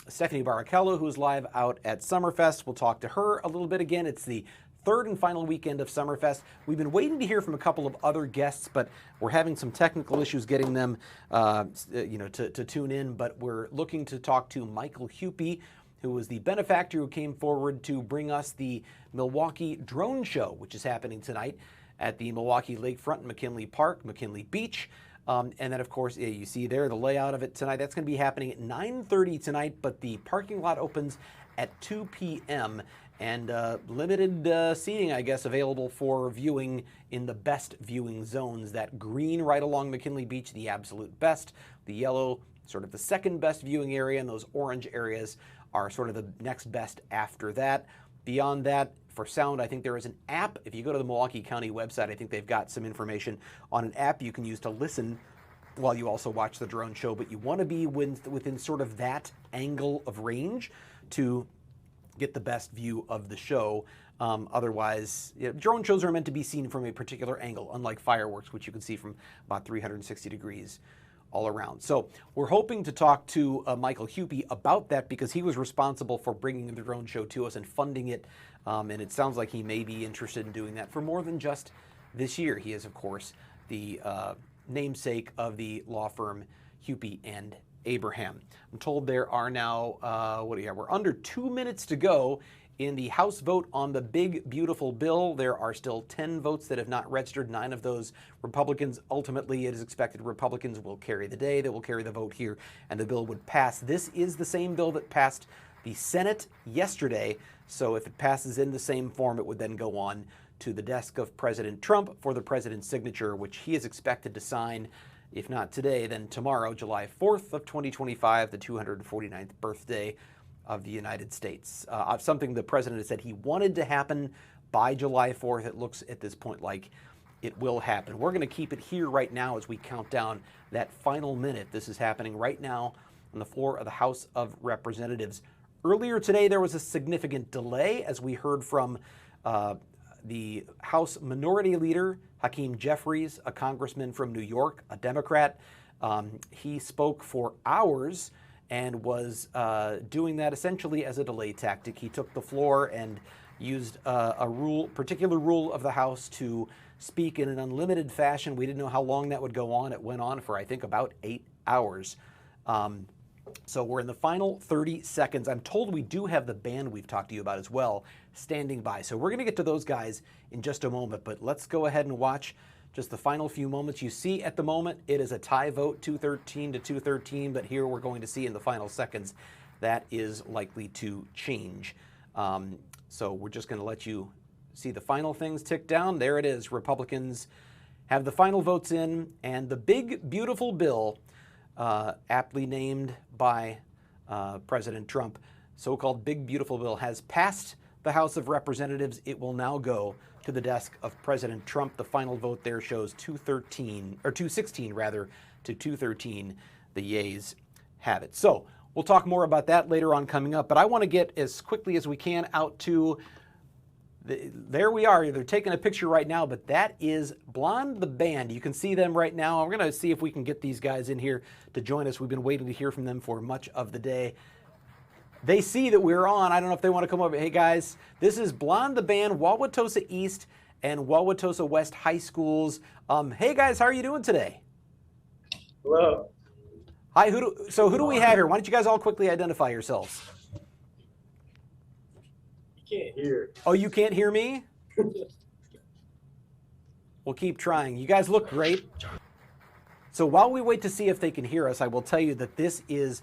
Stephanie Barrichello, who's live out at Summerfest. We'll talk to her a little bit again. It's the third and final weekend of Summerfest. We've been waiting to hear from a couple of other guests, but we're having some technical issues getting them to tune in. But we're looking to talk to Michael Hupy, who was the benefactor who came forward to bring us the Milwaukee Drone Show, which is happening tonight at the Milwaukee Lakefront, McKinley Park, McKinley Beach. And then, of course, you see there the layout of it tonight. That's going to be happening at 9:30 tonight, but the parking lot opens at 2 p.m. and limited seating, I guess, available for viewing in the best viewing zones. That green right along McKinley Beach, the absolute best. The yellow, sort of the second best viewing area, and those orange areas are sort of the next best after that. Beyond that, for sound, I think there is an app. If you go to the Milwaukee County website, I think they've got some information on an app you can use to listen while you also watch the drone show, but you want to be within sort of that angle of range to get the best view of the show. Otherwise, drone shows are meant to be seen from a particular angle, unlike fireworks, which you can see from about 360 degrees all around. So we're hoping to talk to Michael Hupy about that because he was responsible for bringing the drone show to us and funding it. And it sounds like he may be interested in doing that for more than just this year. He is, of course, the namesake of the law firm Hupy and Abraham. I'm told there are now, we're under 2 minutes to go in the House vote on the big, beautiful bill. There are still 10 votes that have not registered. 9 of those Republicans. Ultimately, it is expected Republicans will carry the day. They will carry the vote here, and the bill would pass. This is the same bill that passed the Senate yesterday. So if it passes in the same form, it would then go on to the desk of President Trump for the president's signature, which he is expected to sign, if not today, then tomorrow, July 4th of 2025, the 249th birthday of the United States. Something the president has said he wanted to happen by July 4th. It looks at this point like it will happen. We're going to keep it here right now as we count down that final minute. This is happening right now on the floor of the House of Representatives. Earlier today, there was a significant delay as we heard from the House Minority Leader, Hakeem Jeffries, a congressman from New York, a Democrat. He spoke for hours and was doing that essentially as a delay tactic. He took the floor and used a particular rule of the House to speak in an unlimited fashion. We didn't know how long that would go on. It went on for, I think, about 8 hours. So we're in the final 30 seconds. I'm told we do have the band we've talked to you about as well standing by. So we're going to get to those guys in just a moment, but let's go ahead and watch just the final few moments. You see at the moment it is a tie vote, 213 to 213, but here we're going to see in the final seconds that is likely to change. So we're just going to let you see the final things tick down. There it is. Republicans have the final votes in, and the big, beautiful bill, aptly named by President Trump, so-called big, beautiful bill, has passed the House of Representatives. It will now go to the desk of President Trump. The final vote there shows 216 rather to 213. The yeas have it. So we'll talk more about that later on coming up, but I want to get as quickly as we can out to there we are. They're taking a picture right now, but that is Blonde the Band. You can see them right now. We're going to see if we can get these guys in here to join us. We've been waiting to hear from them for much of the day. They see that we're on. I don't know if they want to come over. Hey, guys, this is Blonde the Band, Wauwatosa East and Wauwatosa West High Schools. Hey, guys, how are you doing today? Hello. Hi, who do we have here? Why don't you guys all quickly identify yourselves? Can't hear. Oh, you can't hear me? We'll keep trying. You guys look great. So while we wait to see if they can hear us, I will tell you that this is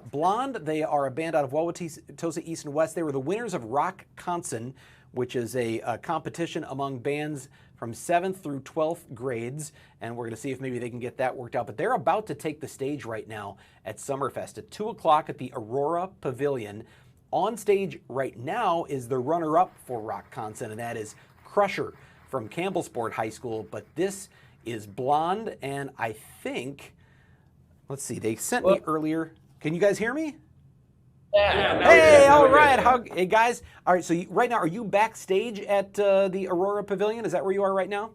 Blonde. They are a band out of Wauwatosa East and West. They were the winners of Rockconsin, which is a competition among bands from 7th through 12th grades, and we're going to see if maybe they can get that worked out. But they're about to take the stage right now at Summerfest at 2 o'clock at the Aurora Pavilion. On stage right now is the runner-up for Rockconsin, and that is Crusher from Campbellsport High School. But this is Blonde, and I think, let's see, they sent me earlier. Can you guys hear me? Yeah. Hey, all right. Hey, guys. All right, so right now, are you backstage at the Aurora Pavilion? Is that where you are right now?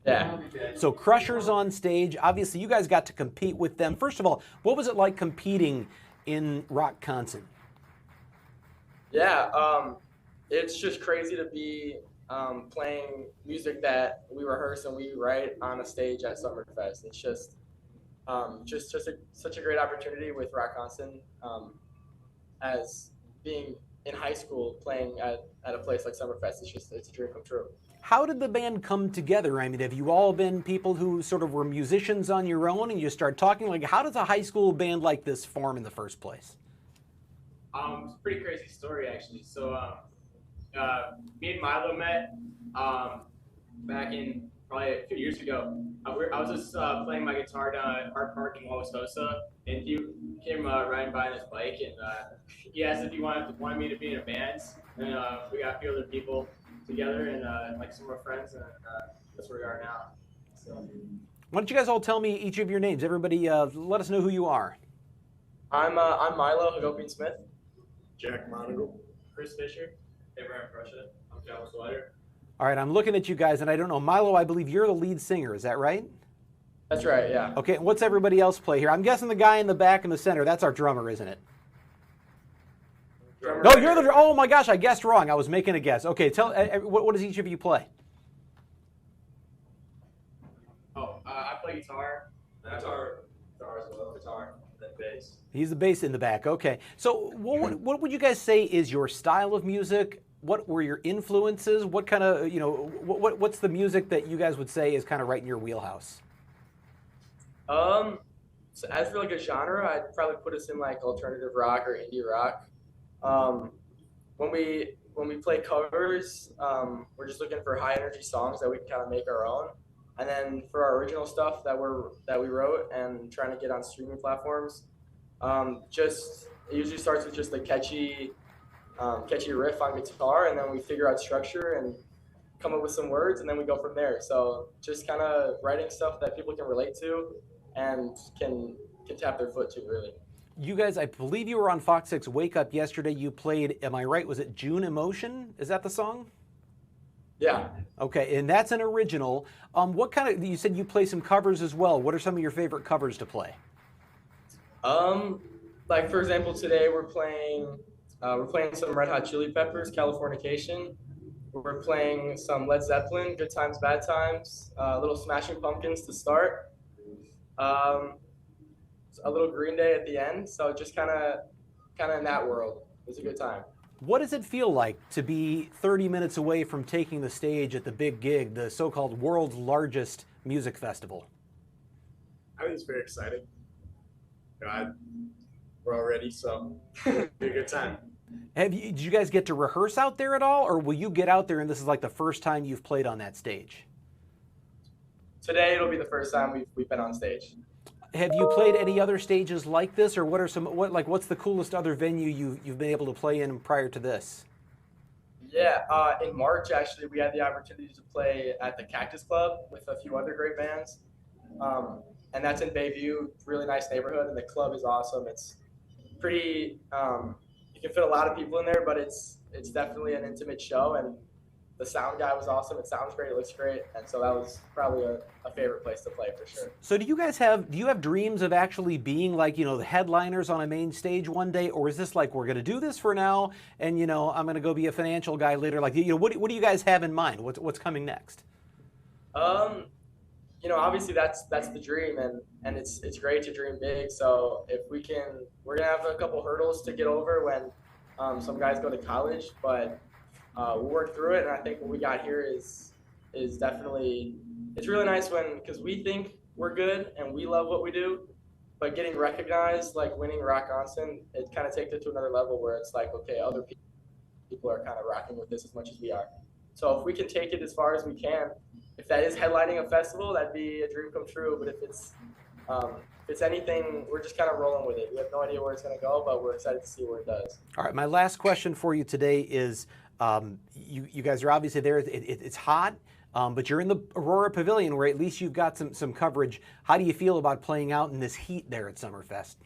Yeah. So Crusher's on stage. Obviously, you guys got to compete with them. First of all, what was it like competing in Rockconsin? Yeah, it's just crazy to be playing music that we rehearse and we write on a stage at Summerfest. It's just such a great opportunity with Rockconsin. As being in high school playing at a place like Summerfest, it's a dream come true. How did the band come together? I mean, have you all been people who sort of were musicians on your own and you start talking? Like, how does a high school band like this form in the first place? It's a pretty crazy story, actually. So, me and Milo met back in probably a few years ago. I was just playing my guitar down at Art Park in Wauwatosa, and he came riding by on his bike, and he asked if he wanted me to be in a band. And we got a few other people together, and like some of our friends, and that's where we are now. So, why don't you guys all tell me each of your names? Everybody, let us know who you are. I'm Milo Hagopian Smith. Jack Monagle, Chris Fisher, Abraham Prussia. I'm Calvin Slider. All right, I'm looking at you guys, and I don't know. Milo, I believe you're the lead singer. Is that right? That's right, yeah. Okay, what's everybody else play here? I'm guessing the guy in the back in the center, that's our drummer, isn't it? Drummer. No, you're the, oh my gosh, I guessed wrong. I was making a guess. Okay, tell, what does each of you play? I play guitar. Guitar as well. Guitar, then bass. He's the bass in the back. Okay. So what would you guys say is your style of music? What were your influences? What kind of, what's the music that you guys would say is kind of right in your wheelhouse? So as for like a genre, I'd probably put us in like alternative rock or indie rock. When we play covers, we're just looking for high energy songs that we can kind of make our own. And then for our original stuff that we wrote and trying to get on streaming platforms, it usually starts with just a catchy riff on guitar, and then we figure out structure and come up with some words, and then we go from there. So just kind of writing stuff that people can relate to and can tap their foot to, really. You guys, I believe you were on FOX6 Wake Up yesterday. You played, am I right, was it June Emotion? Is that the song? Yeah. Okay, and that's an original. What kind of, you said you play some covers as well. What are some of your favorite covers to play? Like for example, today we're playing some Red Hot Chili Peppers, Californication. We're playing some Led Zeppelin, Good Times, Bad Times, a little Smashing Pumpkins to start, a little Green Day at the end. So just kind of in that world. It was a good time. What does it feel like to be 30 minutes away from taking the stage at the big gig, the so-called world's largest music festival? I think it's very exciting. We're all ready, so it'll be a good time. Did you guys get to rehearse out there at all, or will you get out there and this is like the first time you've played on that stage? Today it'll be the first time we've been on stage. Have you played any other stages like this, or what's the coolest other venue you've been able to play in prior to this? Yeah, in March actually we had the opportunity to play at the Cactus Club with a few other great bands, and that's in Bayview, really nice neighborhood, and the club is awesome. It's pretty, you can fit a lot of people in there, but it's definitely an intimate show, and the sound guy was awesome. It sounds great, it looks great, and so that was probably a favorite place to play for sure. So do you have dreams of actually being like, the headliners on a main stage one day, or is this like, we're going to do this for now, and I'm going to go be a financial guy later? Like, what do you guys have in mind? What's coming next? Obviously that's the dream, and it's great to dream big. So if we're gonna have a couple hurdles to get over when some guys go to college, but we'll work through it. And I think what we got here is definitely, it's really nice because we think we're good and we love what we do, but getting recognized, like winning Rock Johnson, it kind of takes it to another level where it's like, okay, other people are kind of rocking with this as much as we are. So if we can take it as far as we can, if that is headlining a festival, that'd be a dream come true. But if it's anything, we're just kind of rolling with it. We have no idea where it's going to go, but we're excited to see where it does. All right, my last question for you today is, you guys are obviously there. It's hot, but you're in the Aurora Pavilion where at least you've got some coverage. How do you feel about playing out in this heat there at Summerfest?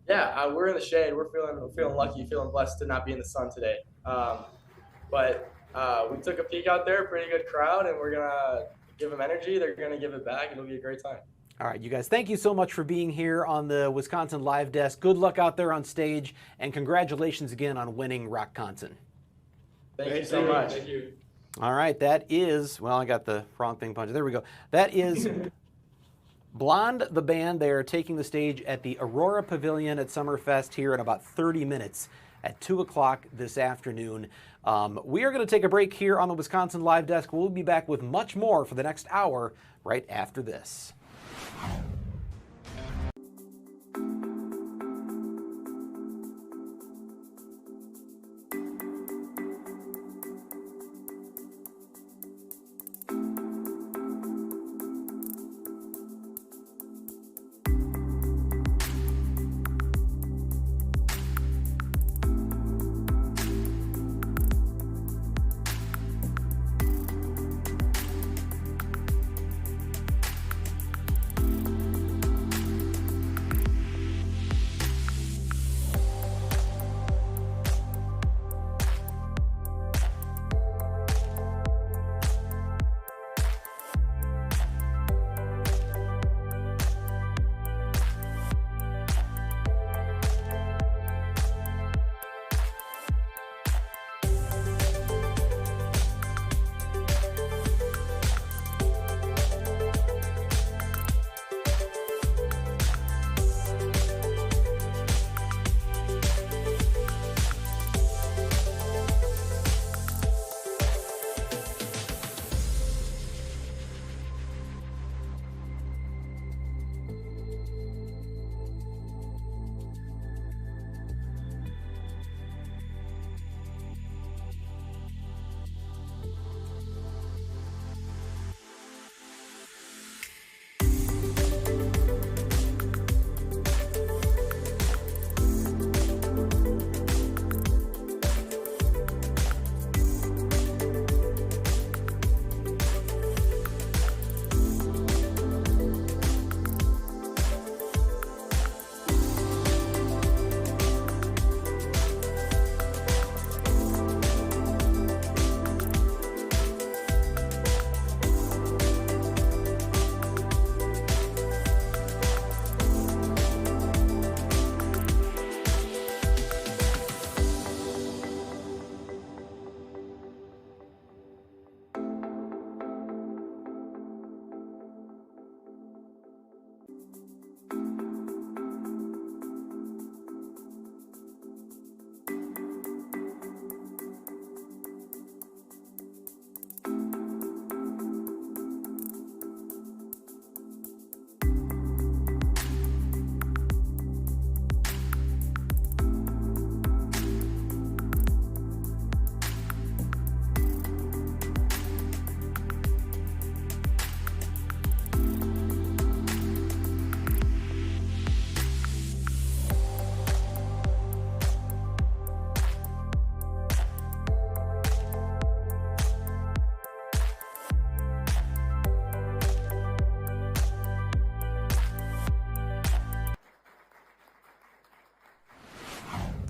Yeah, we're in the shade. We're feeling lucky, feeling blessed to not be in the sun today. But we took a peek out there, pretty good crowd, and we're gonna give them energy. They're gonna give it back. It'll be a great time. All right, you guys, thank you so much for being here on the Wisconsin Live Desk. Good luck out there on stage, and congratulations again on winning Rockconsin. Thank you so much. Thank you. All right, that is, well, I got the wrong thing punched. There we go. That is Blonde, the band. They are taking the stage at the Aurora Pavilion at Summerfest here in about 30 minutes at 2 o'clock this afternoon. We are going to take a break here on the Wisconsin Live Desk. We'll be back with much more for the next hour right after this.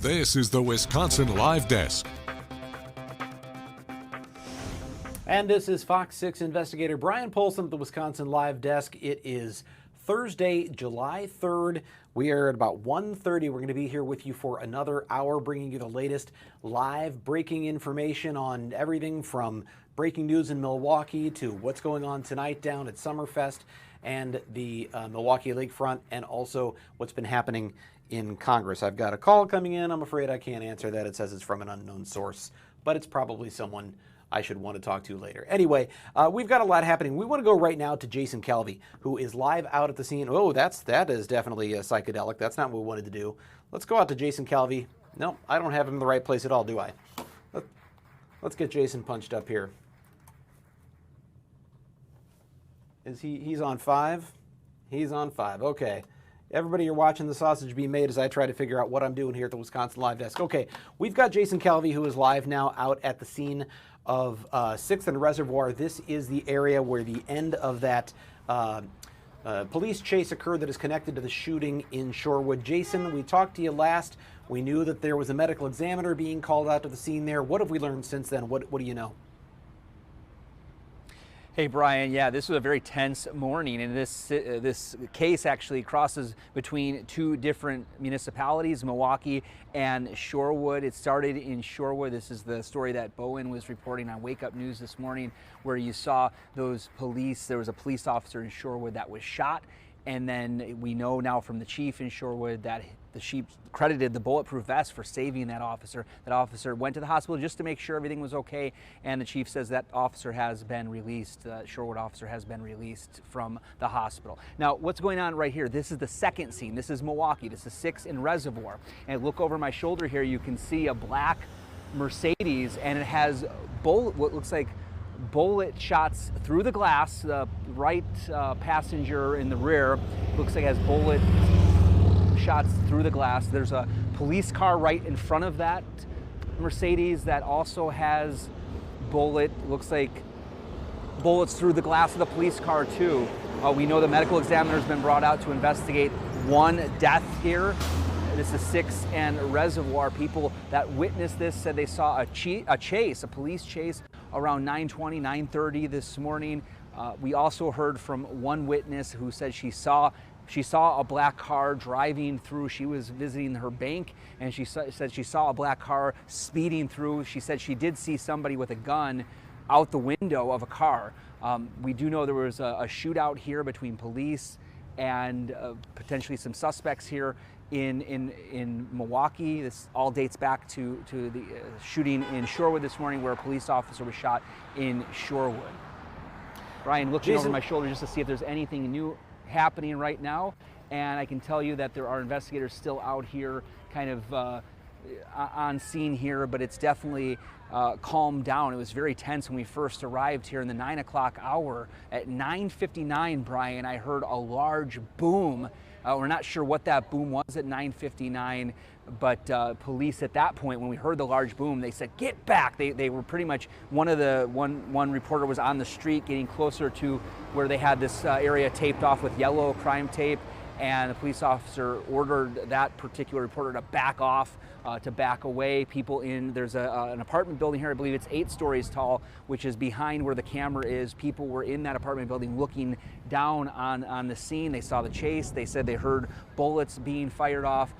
This is the Wisconsin Live Desk. And this is Fox 6 investigator Brian Polson at the Wisconsin Live Desk. It is Thursday, July 3rd. We are at about 1:30. We're going to be here with you for another hour, bringing you the latest live breaking information on everything from breaking news in Milwaukee to what's going on tonight down at Summerfest and the Milwaukee Lakefront, and also what's been happening in Congress. I've got a call coming in. I'm afraid I can't answer that. It says it's from an unknown source, but it's probably someone I should want to talk to later. Anyway, we've got a lot happening. We want to go right now to Jason Calvi, who is live out at the scene. Oh, that is definitely psychedelic. That's not what we wanted to do. Let's go out to Jason Calvi. No, I don't have him in the right place at all, do I? Let's get Jason punched up here. He's on 5? He's on 5. Okay. Everybody, you're watching the sausage be made as I try to figure out what I'm doing here at the Wisconsin Live Desk. Okay, we've got Jason Calvi, who is live now out at the scene of 6th and Reservoir. This is the area where the end of that police chase occurred that is connected to the shooting in Shorewood. Jason, we talked to you last. We knew that there was a medical examiner being called out to the scene there. What have we learned since then? What do you know? Hey, Brian. Yeah, this was a very tense morning, and this case actually crosses between two different municipalities, Milwaukee and Shorewood. It started in Shorewood. This is the story that Bowen was reporting on Wake Up News this morning, where you saw those police. There was a police officer in Shorewood that was shot. And then we know now from the chief in Shorewood that the chief credited the bulletproof vest for saving that officer. That officer went to the hospital just to make sure everything was okay, and the chief says that officer has been released, Shorewood officer has been released from the hospital. Now, what's going on right here? This is the second scene. This is Milwaukee. This is 6th and Reservoir. And look over my shoulder here, you can see a black Mercedes, and it has what looks like bullet shots through the glass. The right passenger in the rear looks like has bullet shots through the glass. There's a police car right in front of that Mercedes that also has looks like bullets through the glass of the police car too. We know the medical examiner has been brought out to investigate one death here. This is 6th and Reservoir. People that witnessed this said they saw a police chase around 9:20, 9:30 this morning. We also heard from one witness who said she saw a black car driving through. She was visiting her bank, and she said she saw a black car speeding through. She said she did see somebody with a gun out the window of a car. We do know there was a shootout here between police and potentially some suspects here in Milwaukee. This all dates back to the shooting in Shorewood this morning, where a police officer was shot in Shorewood. Brian, looking over my shoulder just to see if there's anything new happening right now, and I can tell you that there are investigators still out here kind of on scene here, but it's definitely calmed down. It was very tense when we first arrived here in the 9 o'clock hour. At 9:59, Brian, I heard a large boom. We're not sure what that boom was at 9:59, but police at that point, when we heard the large boom, they said, "Get back!" They were pretty much, one reporter was on the street getting closer to where they had this area taped off with yellow crime tape, and the police officer ordered that particular reporter to back off, to back away. There's an apartment building here, I believe it's 8 stories tall, which is behind where the camera is. People were in that apartment building looking down on the scene. They saw the chase. They said they heard bullets being fired off.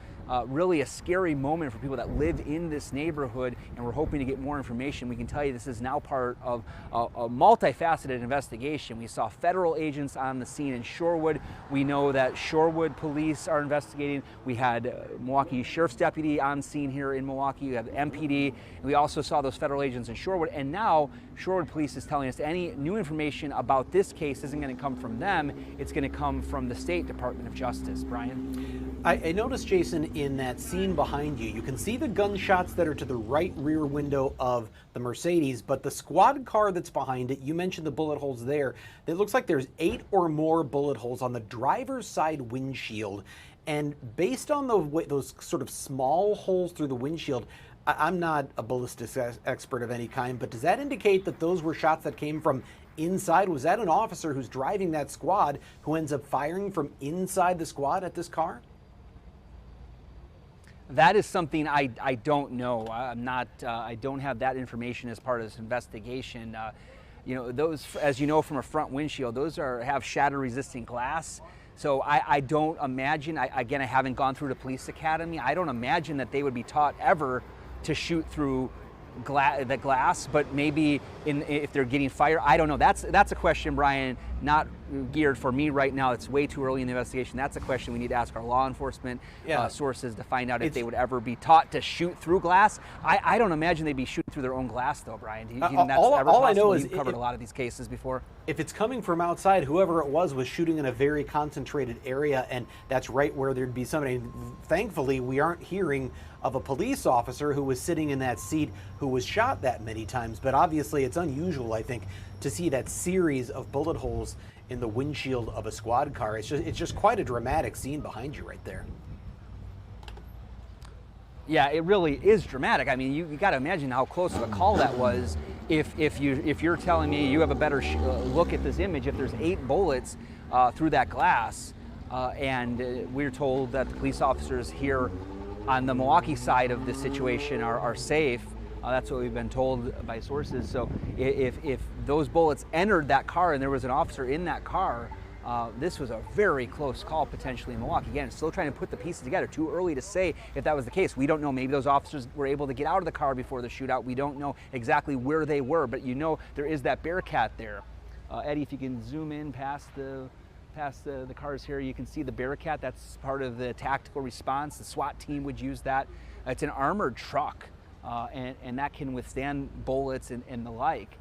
Really a scary moment for people that live in this neighborhood, and we're hoping to get more information. We can tell you this is now part of a multifaceted investigation. We saw federal agents on the scene in Shorewood. We know that Shorewood police are investigating. We had Milwaukee Sheriff's Deputy on scene here in Milwaukee. We have MPD. And we also saw those federal agents in Shorewood. And now Shorewood police is telling us any new information about this case isn't going to come from them. It's going to come from the State Department of Justice. Brian? I noticed, Jason, in that scene behind you, you can see the gunshots that are to the right rear window of the Mercedes, but the squad car that's behind it, you mentioned the bullet holes there. It looks like there's 8 or more bullet holes on the driver's side windshield. And based on those sort of small holes through the windshield, I'm not a ballistics expert of any kind, but does that indicate that those were shots that came from inside? Was that an officer who's driving that squad who ends up firing from inside the squad at this car? That is something I don't know. I don't have that information as part of this investigation. Those, as you know from a front windshield, those have shatter-resistant glass. So I don't imagine. I haven't gone through the police academy. I don't imagine that they would be taught ever to shoot through the glass. But maybe if they're getting fire, I don't know. That's a question, Brian. Not geared for me right now. It's way too early in the investigation. That's a question we need to ask our law enforcement sources to find out if they would ever be taught to shoot through glass. I don't imagine they'd be shooting through their own glass, though, Brian. Do you think that's ever possible? I know is you've covered a lot of these cases before. If it's coming from outside, whoever it was shooting in a very concentrated area, and that's right where there'd be somebody. Thankfully, we aren't hearing of a police officer who was sitting in that seat who was shot that many times. But obviously, it's unusual, I think, to see that series of bullet holes in the windshield of a squad car. It's just quite a dramatic scene behind you right there. Yeah, it really is dramatic. I mean, you got to imagine how close of a call that was. If you're telling me you have a better look at this image, if there's 8 bullets through that glass, and we're told that the police officers here on the Milwaukee side of this situation are safe. That's what we've been told by sources. So if those bullets entered that car and there was an officer in that car, this was a very close call potentially in Milwaukee. Again, still trying to put the pieces together. Too early to say if that was the case. We don't know. Maybe those officers were able to get out of the car before the shootout. We don't know exactly where they were, but you know there is that Bearcat there. Eddie, if you can zoom in past the cars here, you can see the Bearcat. That's part of the tactical response. The SWAT team would use that. It's an armored truck, and that can withstand bullets and the like.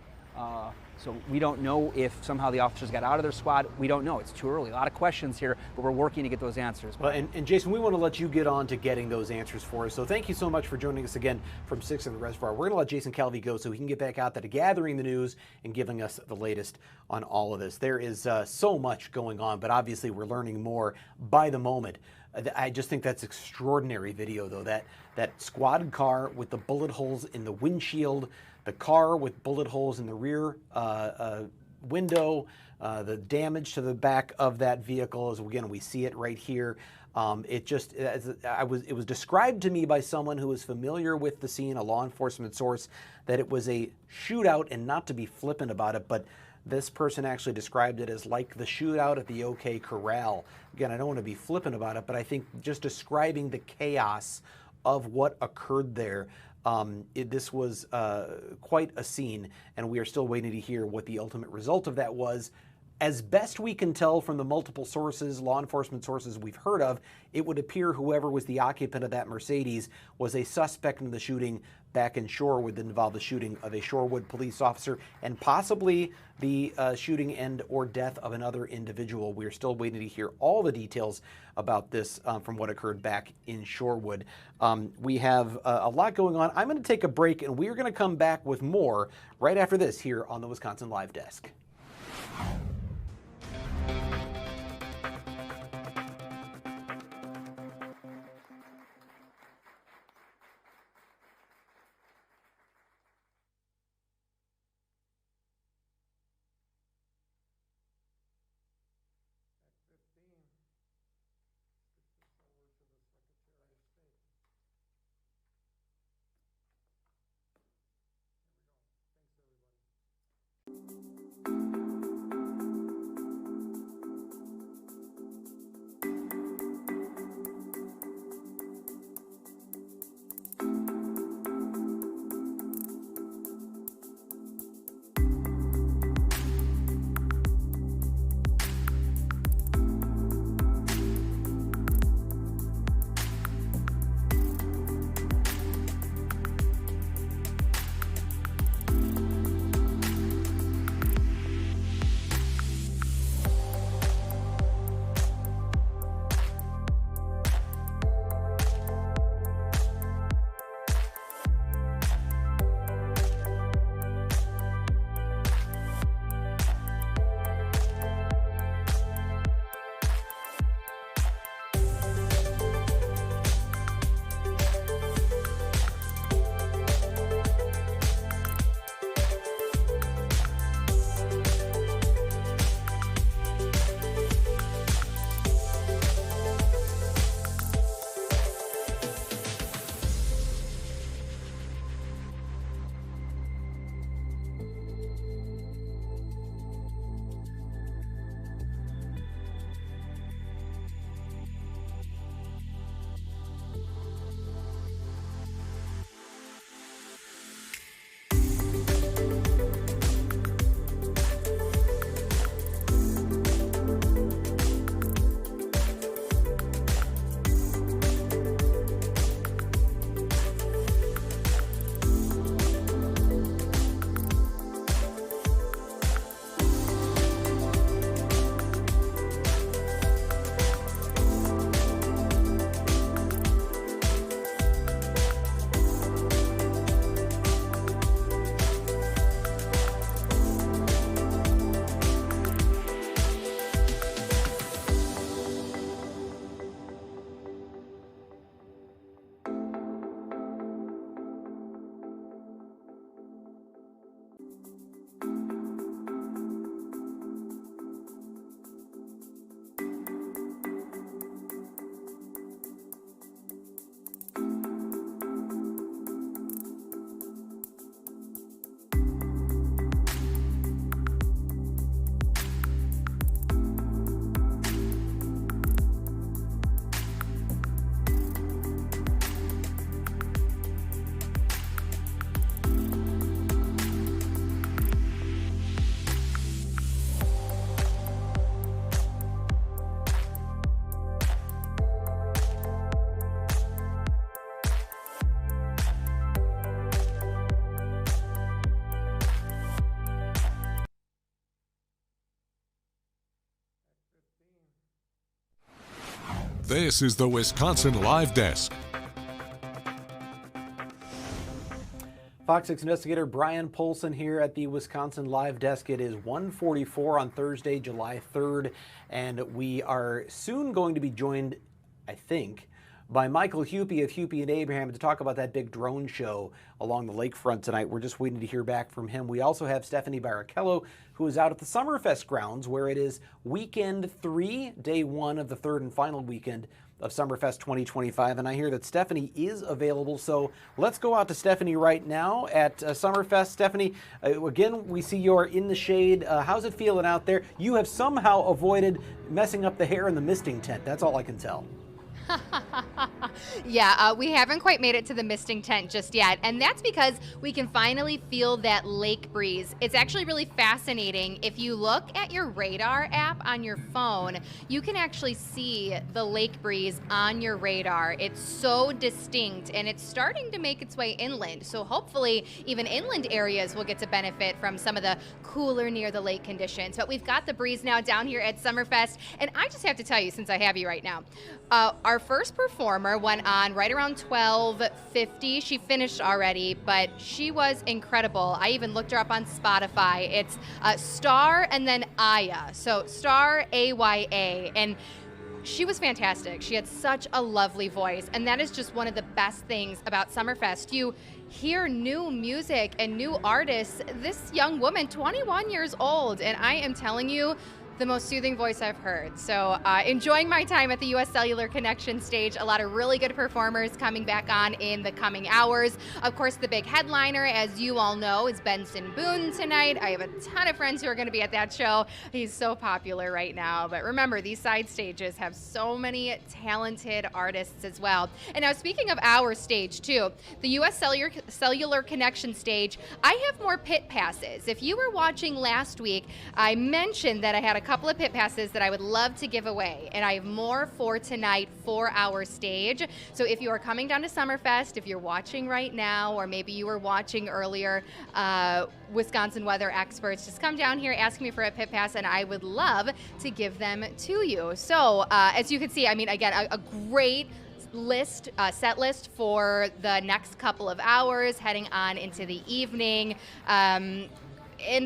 So we don't know if somehow the officers got out of their squad. We don't know. It's too early. A lot of questions here, but we're working to get those answers. Well, and Jason, we want to let you get on to getting those answers for us. So thank you so much for joining us again from 6 in the Reservoir. We're going to let Jason Calvi go so he can get back out there to gathering the news and giving us the latest on all of this. There is so much going on, but obviously we're learning more by the moment. I just think that's extraordinary video, though. That squad car with the bullet holes in the windshield, the car with bullet holes in the rear window, the damage to the back of that vehicle, as again we see it right here. It was described to me by someone who was familiar with the scene, a law enforcement source, that it was a shootout, and not to be flippant about it, but this person actually described it as like the shootout at the OK Corral. Again, I don't want to be flippant about it, but I think just describing the chaos of what occurred there, this was quite a scene, and we are still waiting to hear what the ultimate result of that was. As best we can tell from the multiple sources, law enforcement sources we've heard of, it would appear whoever was the occupant of that Mercedes was a suspect in the shooting back in Shorewood that involved the shooting of a Shorewood police officer and possibly the shooting and or death of another individual. We're still waiting to hear all the details about this from what occurred back in Shorewood. We have a lot going on. I'm going to take a break, and we are going to come back with more right after this here on the Wisconsin Live Desk. This is the Wisconsin Live Desk. Fox 6 investigator Brian Polson here at the Wisconsin Live Desk. It is 1:44 on Thursday, July 3rd, and we are soon going to be joined, I think, by Michael Hupy of Hupy and Abraham to talk about that big drone show along the lakefront tonight. We're just waiting to hear back from him. We also have Stephanie Barrichello, who is out at the Summerfest grounds, where it is weekend 3, day 1 of the third and final weekend of Summerfest 2025, and I hear that Stephanie is available, so let's go out to Stephanie right now at Summerfest. Stephanie, again, we see you're in the shade. How's it feeling out there? You have somehow avoided messing up the hair in the misting tent. That's all I can tell. Yeah, we haven't quite made it to the misting tent just yet, and that's because we can finally feel that lake breeze. It's actually really fascinating. If you look at your radar app on your phone, you can actually see the lake breeze on your radar. It's so distinct, and it's starting to make its way inland, so hopefully even inland areas will get to benefit from some of the cooler near the lake conditions. But we've got the breeze now down here at Summerfest, and I just have to tell you, since I have you right now, our first performer went on right around 12:50. She finished already, but she was incredible. I even looked her up on Spotify. It's Star and then Aya. So Star, A-Y-A. And she was fantastic. She had such a lovely voice. And that is just one of the best things about Summerfest. You hear new music and new artists. This young woman, 21 years old, and I am telling you, the most soothing voice I've heard. So enjoying my time at the U.S. Cellular Connection stage. A lot of really good performers coming back on in the coming hours. Of course, the big headliner, as you all know, is Benson Boone tonight. I have a ton of friends who are going to be at that show. He's so popular right now. But remember, these side stages have so many talented artists as well. And now, speaking of our stage, too, the U.S. Cellular Connection stage, I have more pit passes. If you were watching last week, I mentioned that I had a couple of pit passes that I would love to give away, and I have more for tonight for our stage. So if you are coming down to Summerfest, if you're watching right now, or maybe you were watching earlier, Wisconsin weather experts, just come down here, ask me for a pit pass, and I would love to give them to you. So as you can see, I mean, again, a great list, set list for the next couple of hours heading on into the evening. And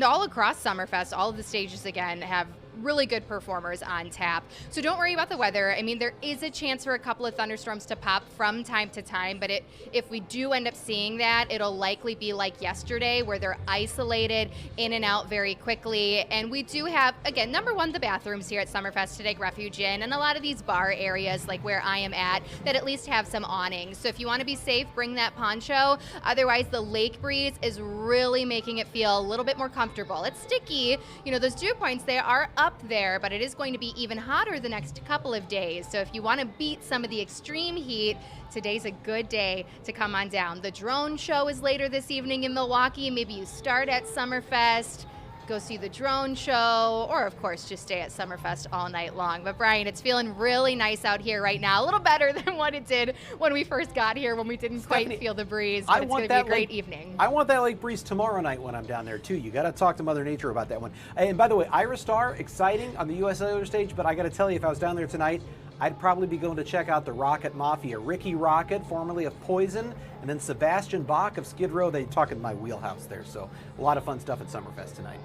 all across Summerfest, all of the stages, again, have really good performers on tap. So don't worry about the weather. I mean, there is a chance for a couple of thunderstorms to pop from time to time, but if we do end up seeing that, it'll likely be like yesterday, where they're isolated in and out very quickly. And we do have, again, number one, the bathrooms here at Summerfest to take refuge in, and a lot of these bar areas, like where I am at, that at least have some awnings. So if you want to be safe, bring that poncho. Otherwise, the lake breeze is really making it feel a little bit more comfortable. It's sticky. You know, those dew points, they are up there, but it is going to be even hotter the next couple of days. So if you want to beat some of the extreme heat, today's a good day to come on down. The drone show is later this evening in Milwaukee. Maybe you start at Summerfest, go see the drone show, or of course just stay at Summerfest all night long. But Brian, it's feeling really nice out here right now, a little better than what it did when we first got here, when we didn't quite feel the breeze. But it's going to be a great evening. I want that lake breeze tomorrow night when I'm down there too. You got to talk to Mother Nature about that one. And by the way, Ira Star, exciting on the U.S. Cellular stage, but I got to tell you, if I was down there tonight, I'd probably be going to check out the Rocket Mafia. Ricky Rocket, formerly of Poison, and then Sebastian Bach of Skid Row. They talk in my wheelhouse there, so a lot of fun stuff at Summerfest tonight.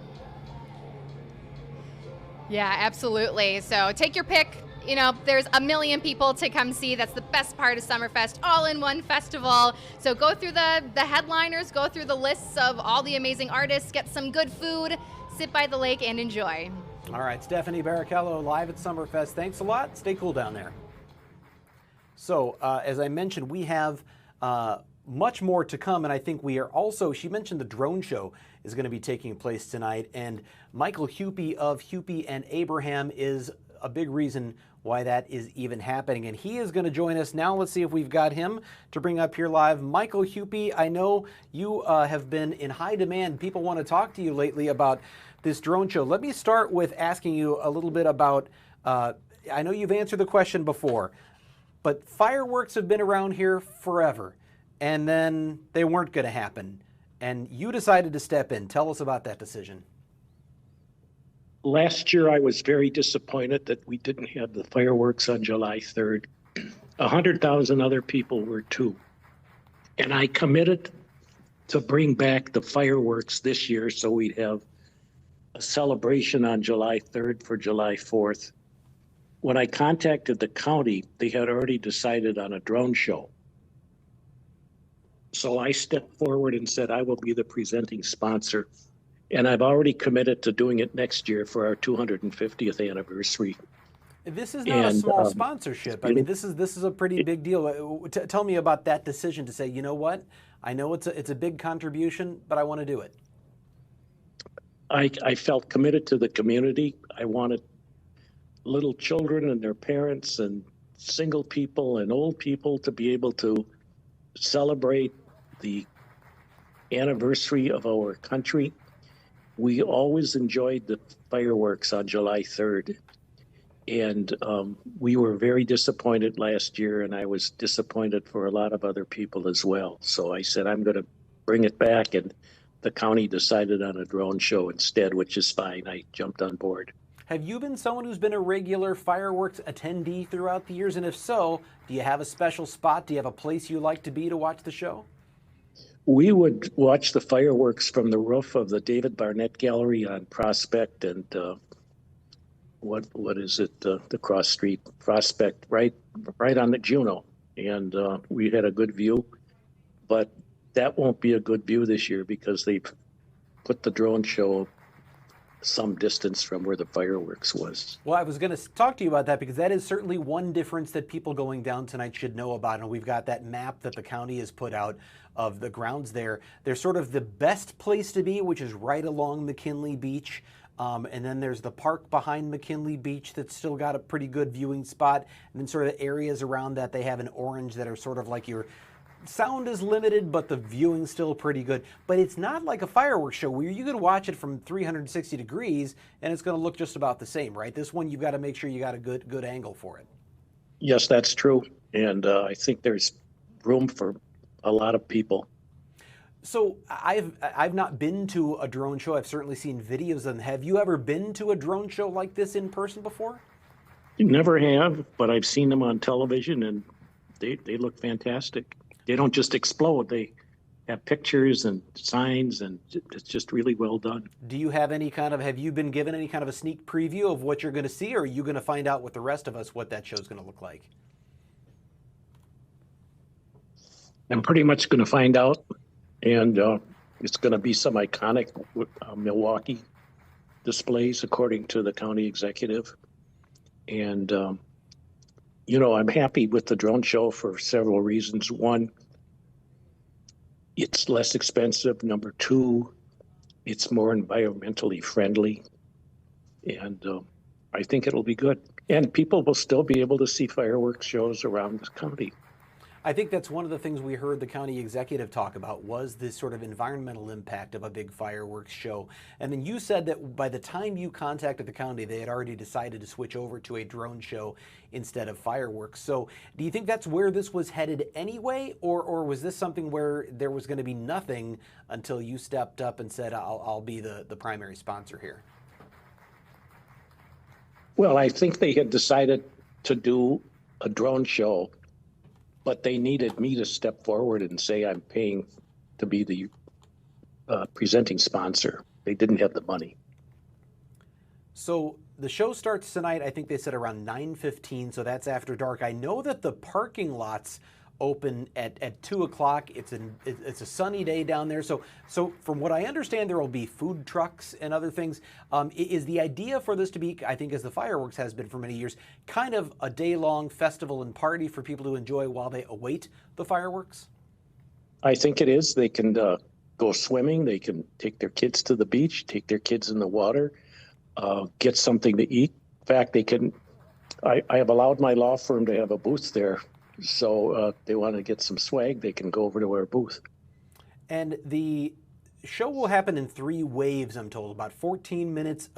Yeah, absolutely. So take your pick. You know, there's a million people to come see. That's the best part of Summerfest, all in one festival. So go through the headliners, go through the lists of all the amazing artists, get some good food, sit by the lake, and enjoy. All right, Stephanie Barrichello live at Summerfest. Thanks a lot. Stay cool down there. So, as I mentioned, we have much more to come, and I think we are also, she mentioned the drone show is going to be taking place tonight, and Michael Hupy of Hupy and Abraham is a big reason why that is even happening, and he is going to join us now. Let's see if we've got him to bring up here live. Michael Hupy, I know you have been in high demand. People want to talk to you lately about this drone show. Let me start with asking you a little bit about, I know you've answered the question before, but fireworks have been around here forever, and then they weren't going to happen, and you decided to step in. Tell us about that decision. Last year, I was very disappointed that we didn't have the fireworks on July 3rd. 100,000 other people were too. And I committed to bring back the fireworks this year so we'd have a celebration on July 3rd for July 4th. When I contacted the county, they had already decided on a drone show. So I stepped forward and said, I will be the presenting sponsor. And I've already committed to doing it next year for our 250th anniversary. This is not a small sponsorship. I mean, this is a pretty big deal. Tell me about that decision to say, you know what? I know it's a big contribution, but I want to do it. I felt committed to the community. I wanted little children and their parents and single people and old people to be able to celebrate the anniversary of our country. We always enjoyed the fireworks on July 3rd. And we were very disappointed last year, and I was disappointed for a lot of other people as well. So I said, I'm going to bring it back, and the county decided on a drone show instead, which is fine. I jumped on board. Have you been someone who's been a regular fireworks attendee throughout the years? And if so, do you have a special spot? Do you have a place you like to be to watch the show? We would watch the fireworks from the roof of the David Barnett Gallery on Prospect and what is it? The cross street Prospect, right on the Juno, and we had a good view. But that won't be a good view this year because they've put the drone show some distance from where the fireworks was. Well, I was going to talk to you about that because that is certainly one difference that people going down tonight should know about. And we've got that map that the county has put out of the grounds there. They're sort of the best place to be, which is right along McKinley Beach. And then there's the park behind McKinley Beach that's still got a pretty good viewing spot. And then sort of areas around that they have in orange that are sort of like your sound is limited, but the viewing's still pretty good. But it's not like a fireworks show where you can watch it from 360 degrees and it's going to look just about the same, right? This one, you've got to make sure you got a good angle for it. Yes, that's true. And I think there's room for a lot of people. So I've not been to a drone show. I've certainly seen videos of them. Have you ever been to a drone show like this in person before? Never have, but I've seen them on television and they look fantastic. They don't just explode. They have pictures and signs, and it's just really well done. Do you have have you been given any kind of a sneak preview of what you're going to see, or are you going to find out with the rest of us what that show's going to look like? I'm pretty much going to find out, and it's going to be some iconic Milwaukee displays, according to the county executive. And, I'm happy with the drone show for several reasons. One, it's less expensive. Number two, it's more environmentally friendly. And I think it'll be good. And people will still be able to see fireworks shows around the county. I think that's one of the things we heard the county executive talk about was this sort of environmental impact of a big fireworks show. And then you said that by the time you contacted the county, they had already decided to switch over to a drone show instead of fireworks. So do you think that's where this was headed anyway? Or was this something where there was going to be nothing until you stepped up and said, I'll be the primary sponsor here? Well, I think they had decided to do a drone show, but they needed me to step forward and say I'm paying to be the presenting sponsor. They didn't have the money. So the show starts tonight, I think they said around 9:15, so that's after dark. I know that the parking lots open at 2 o'clock. It's a sunny day down there. So from what I understand, there will be food trucks and other things. Is the idea for this to be, I think as the fireworks has been for many years, kind of a day-long festival and party for people to enjoy while they await the fireworks? I think it is. They can go swimming. They can take their kids to the beach, take their kids in the water, get something to eat. In fact, they can. I have allowed my law firm to have a booth there. So they want to get some swag, they can go over to our booth. And the show will happen in 3 waves, I'm told, about 14 minutes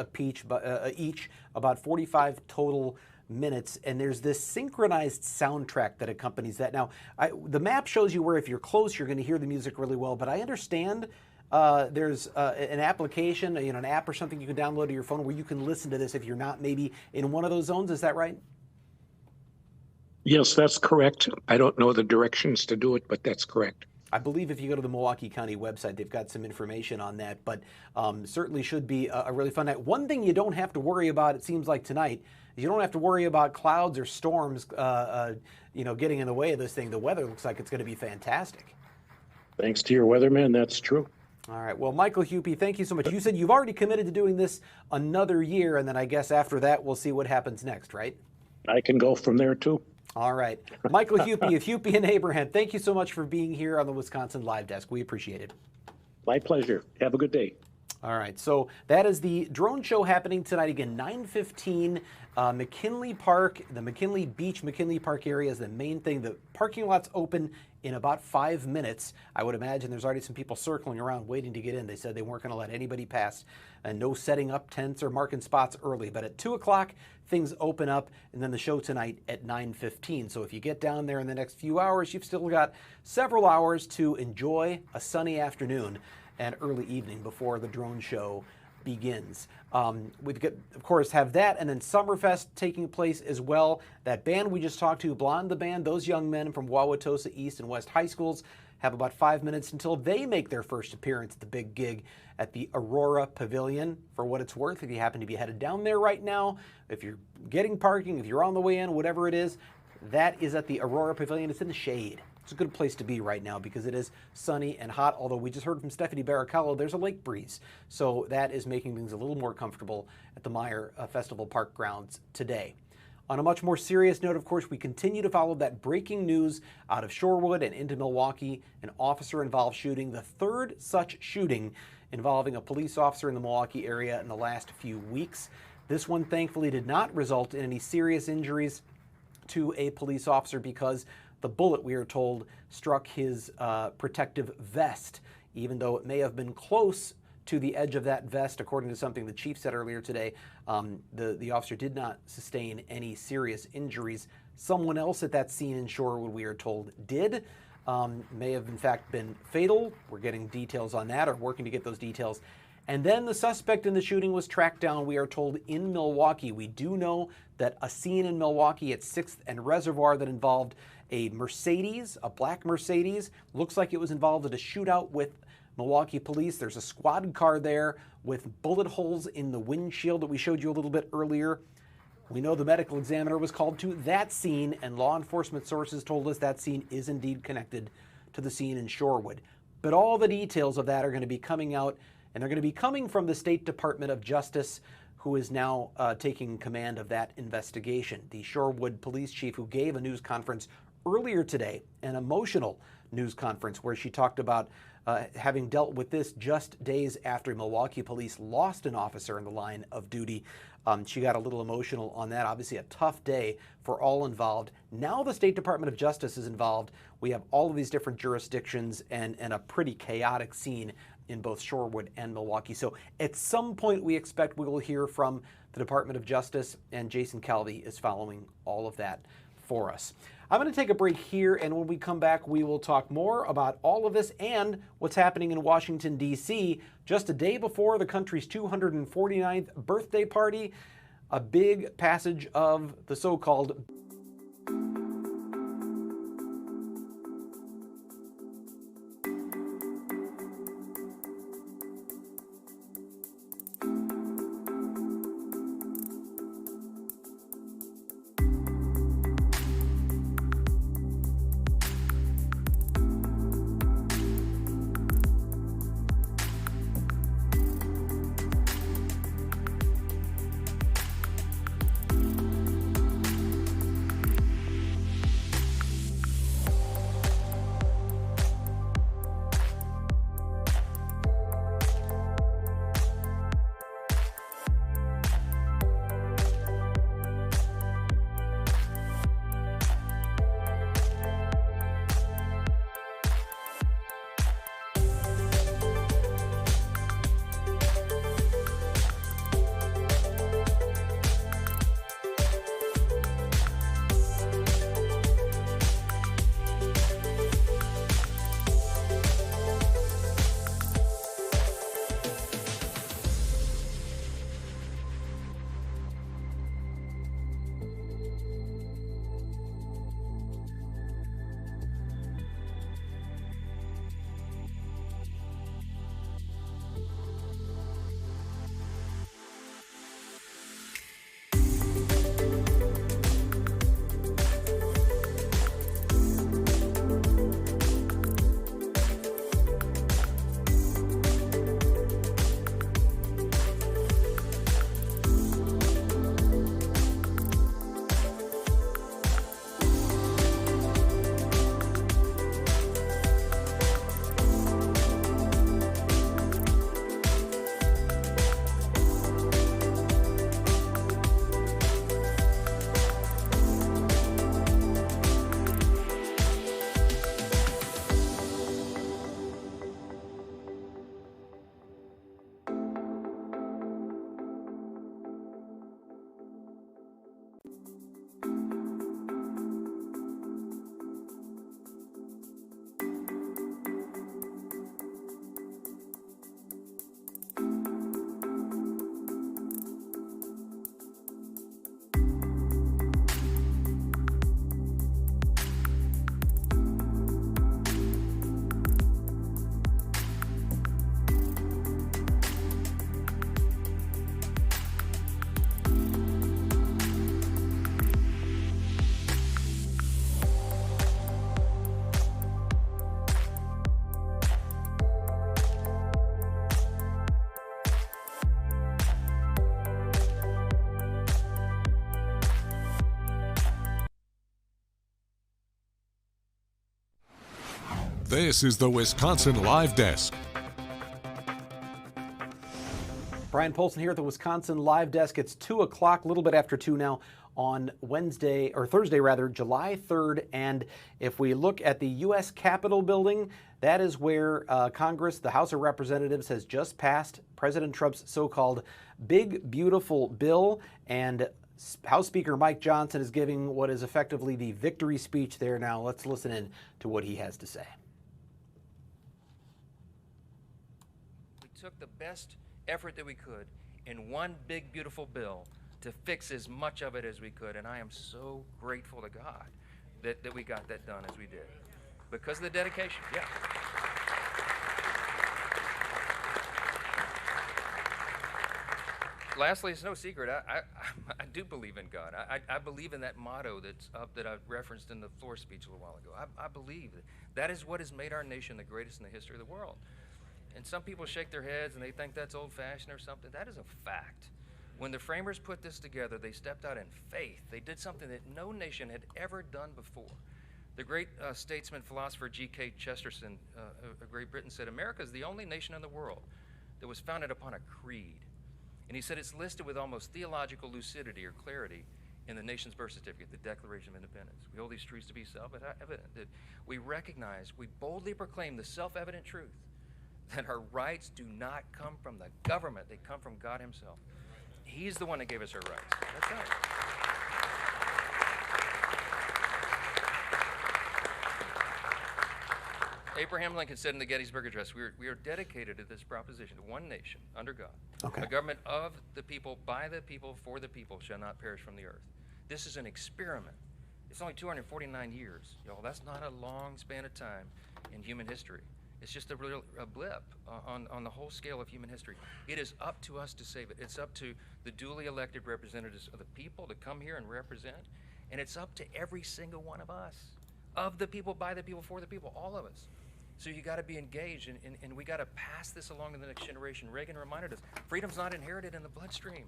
each, about 45 total minutes. And there's this synchronized soundtrack that accompanies that. Now, the map shows you where if you're close, you're going to hear the music really well. But I understand there's an application, an app or something you can download to your phone where you can listen to this if you're not maybe in one of those zones. Is that right? Yes, that's correct. I don't know the directions to do it, but that's correct. I believe if you go to the Milwaukee County website, they've got some information on that, but certainly should be a really fun night. One thing you don't have to worry about, it seems like tonight, is you don't have to worry about clouds or storms, getting in the way of this thing. The weather looks like it's going to be fantastic. Thanks to your weatherman, that's true. All right. Well, Michael Hupy, thank you so much. You said you've already committed to doing this another year, and then I guess after that we'll see what happens next, right? I can go from there too. All right. Michael Hupy of Hupy and Abraham, thank you so much for being here on the Wisconsin Live Desk. We appreciate it. My pleasure. Have a good day. All right. So that is the drone show happening tonight again, 9:15, McKinley Park, the McKinley Beach, McKinley Park area is the main thing. The parking lot's open in about 5 minutes. I would imagine there's already some people circling around waiting to get in. They said they weren't going to let anybody pass, and no setting up tents or marking spots early. But at 2 o'clock, things open up, and then the show tonight at 9:15. So if you get down there in the next few hours, you've still got several hours to enjoy a sunny afternoon and early evening before the drone show begins. We of course have that, and then Summerfest taking place as well. That band we just talked to, Blonde the Band, those young men from Wauwatosa East and West High Schools have about 5 minutes until they make their first appearance at the big gig at the Aurora Pavilion. For what it's worth, if you happen to be headed down there right now, if you're getting parking, if you're on the way in, whatever it is, that is at the Aurora Pavilion. It's in the shade. It's a good place to be right now because it is sunny and hot, although we just heard from Stephanie Baracallo, there's a lake breeze. So that is making things a little more comfortable at the Meyer Festival Park grounds today. On a much more serious note, of course, we continue to follow that breaking news out of Shorewood and into Milwaukee, an officer-involved shooting, the third such shooting involving a police officer in the Milwaukee area in the last few weeks. This one thankfully did not result in any serious injuries to a police officer because the bullet, we are told, struck his protective vest, even though it may have been close to the edge of that vest, according to something the chief said earlier today. The officer did not sustain any serious injuries. Someone else at that scene in Shorewood, we are told, did. May have in fact been fatal. We're getting details on that, or working to get those details. And then the suspect in the shooting was tracked down, we are told, in Milwaukee. We do know that a scene in Milwaukee at 6th and Reservoir that involved a Mercedes, a black Mercedes, looks like it was involved in a shootout with Milwaukee police. There's a squad car there with bullet holes in the windshield that we showed you a little bit earlier. We know the medical examiner was called to that scene, and law enforcement sources told us that scene is indeed connected to the scene in Shorewood. But all the details of that are going to be coming out, and they're going to be coming from the State Department of Justice, who is now taking command of that investigation. The Shorewood police chief, who gave a news conference earlier today, an emotional news conference where she talked about having dealt with this just days after Milwaukee police lost an officer in the line of duty. She got a little emotional on that. Obviously a tough day for all involved. Now the State Department of Justice is involved. We have all of these different jurisdictions and a pretty chaotic scene in both Shorewood and Milwaukee. So at some point we expect we will hear from the Department of Justice, and Jason Calvi is following all of that for us. I'm going to take a break here, and when we come back, we will talk more about all of this and what's happening in Washington, D.C. just a day before the country's 249th birthday party, a big passage of the so-called This is the Wisconsin Live Desk. Brian Polson here at the Wisconsin Live Desk. It's 2 o'clock, a little bit after 2 now, on Thursday, July 3rd. And if we look at the U.S. Capitol building, that is where Congress, the House of Representatives, has just passed President Trump's so-called Big Beautiful Bill. And House Speaker Mike Johnson is giving what is effectively the victory speech there. Now let's listen in to what he has to say. We took the best effort that we could in one big beautiful bill to fix as much of it as we could, and I am so grateful to God that we got that done as we did because of the dedication. Yeah. Lastly, it's no secret, I do believe in God. I believe in that motto that's up that I referenced in the floor speech a little while ago. I believe that is what has made our nation the greatest in the history of the world. And some people shake their heads and they think that's old-fashioned or something. That is a fact. When the framers put this together, they stepped out in faith. They did something that no nation had ever done before. The great statesman, philosopher G.K. Chesterton of Great Britain said, America is the only nation in the world that was founded upon a creed. And he said it's listed with almost theological lucidity or clarity in the nation's birth certificate, the Declaration of Independence. We hold these truths to be self-evident, that we recognize, we boldly proclaim the self-evident truth that our rights do not come from the government, they come from God himself. He's the one that gave us our rights. That's right. Abraham Lincoln said in the Gettysburg Address, we are dedicated to this proposition, to one nation, under God. Okay. A government of the people, by the people, for the people, shall not perish from the earth. This is an experiment. It's only 249 years, y'all. That's not a long span of time in human history. It's just a blip on the whole scale of human history. It is up to us to save it. It's up to the duly elected representatives of the people to come here and represent. And it's up to every single one of us, of the people, by the people, for the people, all of us. So you got to be engaged, and we got to pass this along to the next generation. Reagan reminded us, freedom's not inherited in the bloodstream.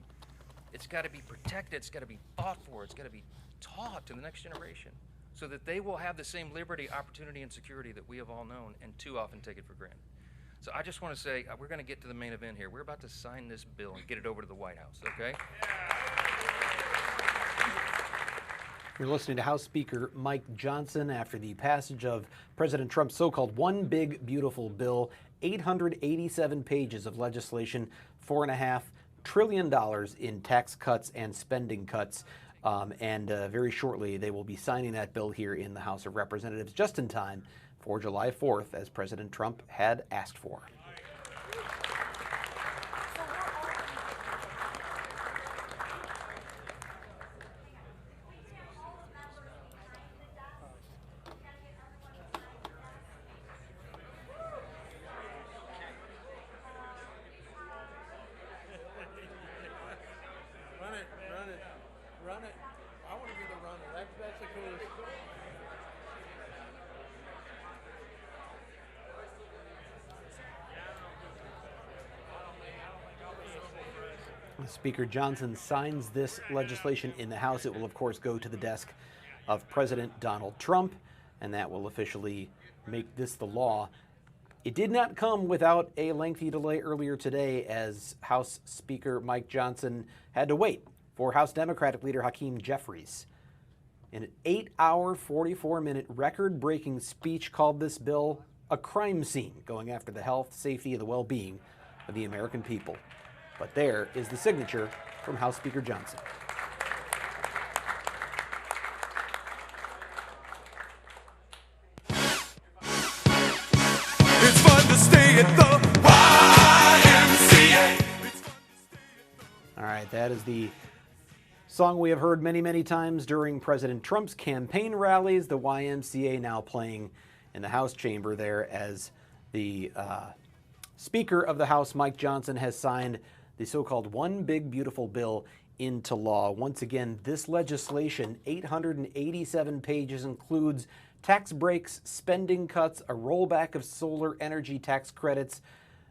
It's got to be protected. It's got to be fought for. It's got to be taught to the next generation, so that they will have the same liberty, opportunity, and security that we have all known and too often take it for granted. So I just want to say, we're going to get to the main event here. We're about to sign this bill and get it over to the White House, okay? You're listening to House Speaker Mike Johnson after the passage of President Trump's so-called One Big Beautiful Bill, 887 pages of legislation, $4.5 trillion in tax cuts and spending cuts. And very shortly, they will be signing that bill here in the House of Representatives just in time for July 4th, as President Trump had asked for. Run it. I want to be the runner. That's the coolest. Speaker Johnson signs this legislation in the House. It will, of course, go to the desk of President Donald Trump, and that will officially make this the law. It did not come without a lengthy delay earlier today, as House Speaker Mike Johnson had to wait for House Democratic leader Hakeem Jeffries. In an 8-hour, 44-minute, record-breaking speech, called this bill a crime scene, going after the health, safety, and the well-being of the American people. But there is the signature from House Speaker Johnson. It's fun to stay at the YMCA. All right, that is the song we have heard many, many times during President Trump's campaign rallies. The YMCA now playing in the House chamber there, as the Speaker of the House, Mike Johnson, has signed the so-called One Big Beautiful Bill into law. Once again, this legislation, 887 pages, includes tax breaks, spending cuts, a rollback of solar energy tax credits,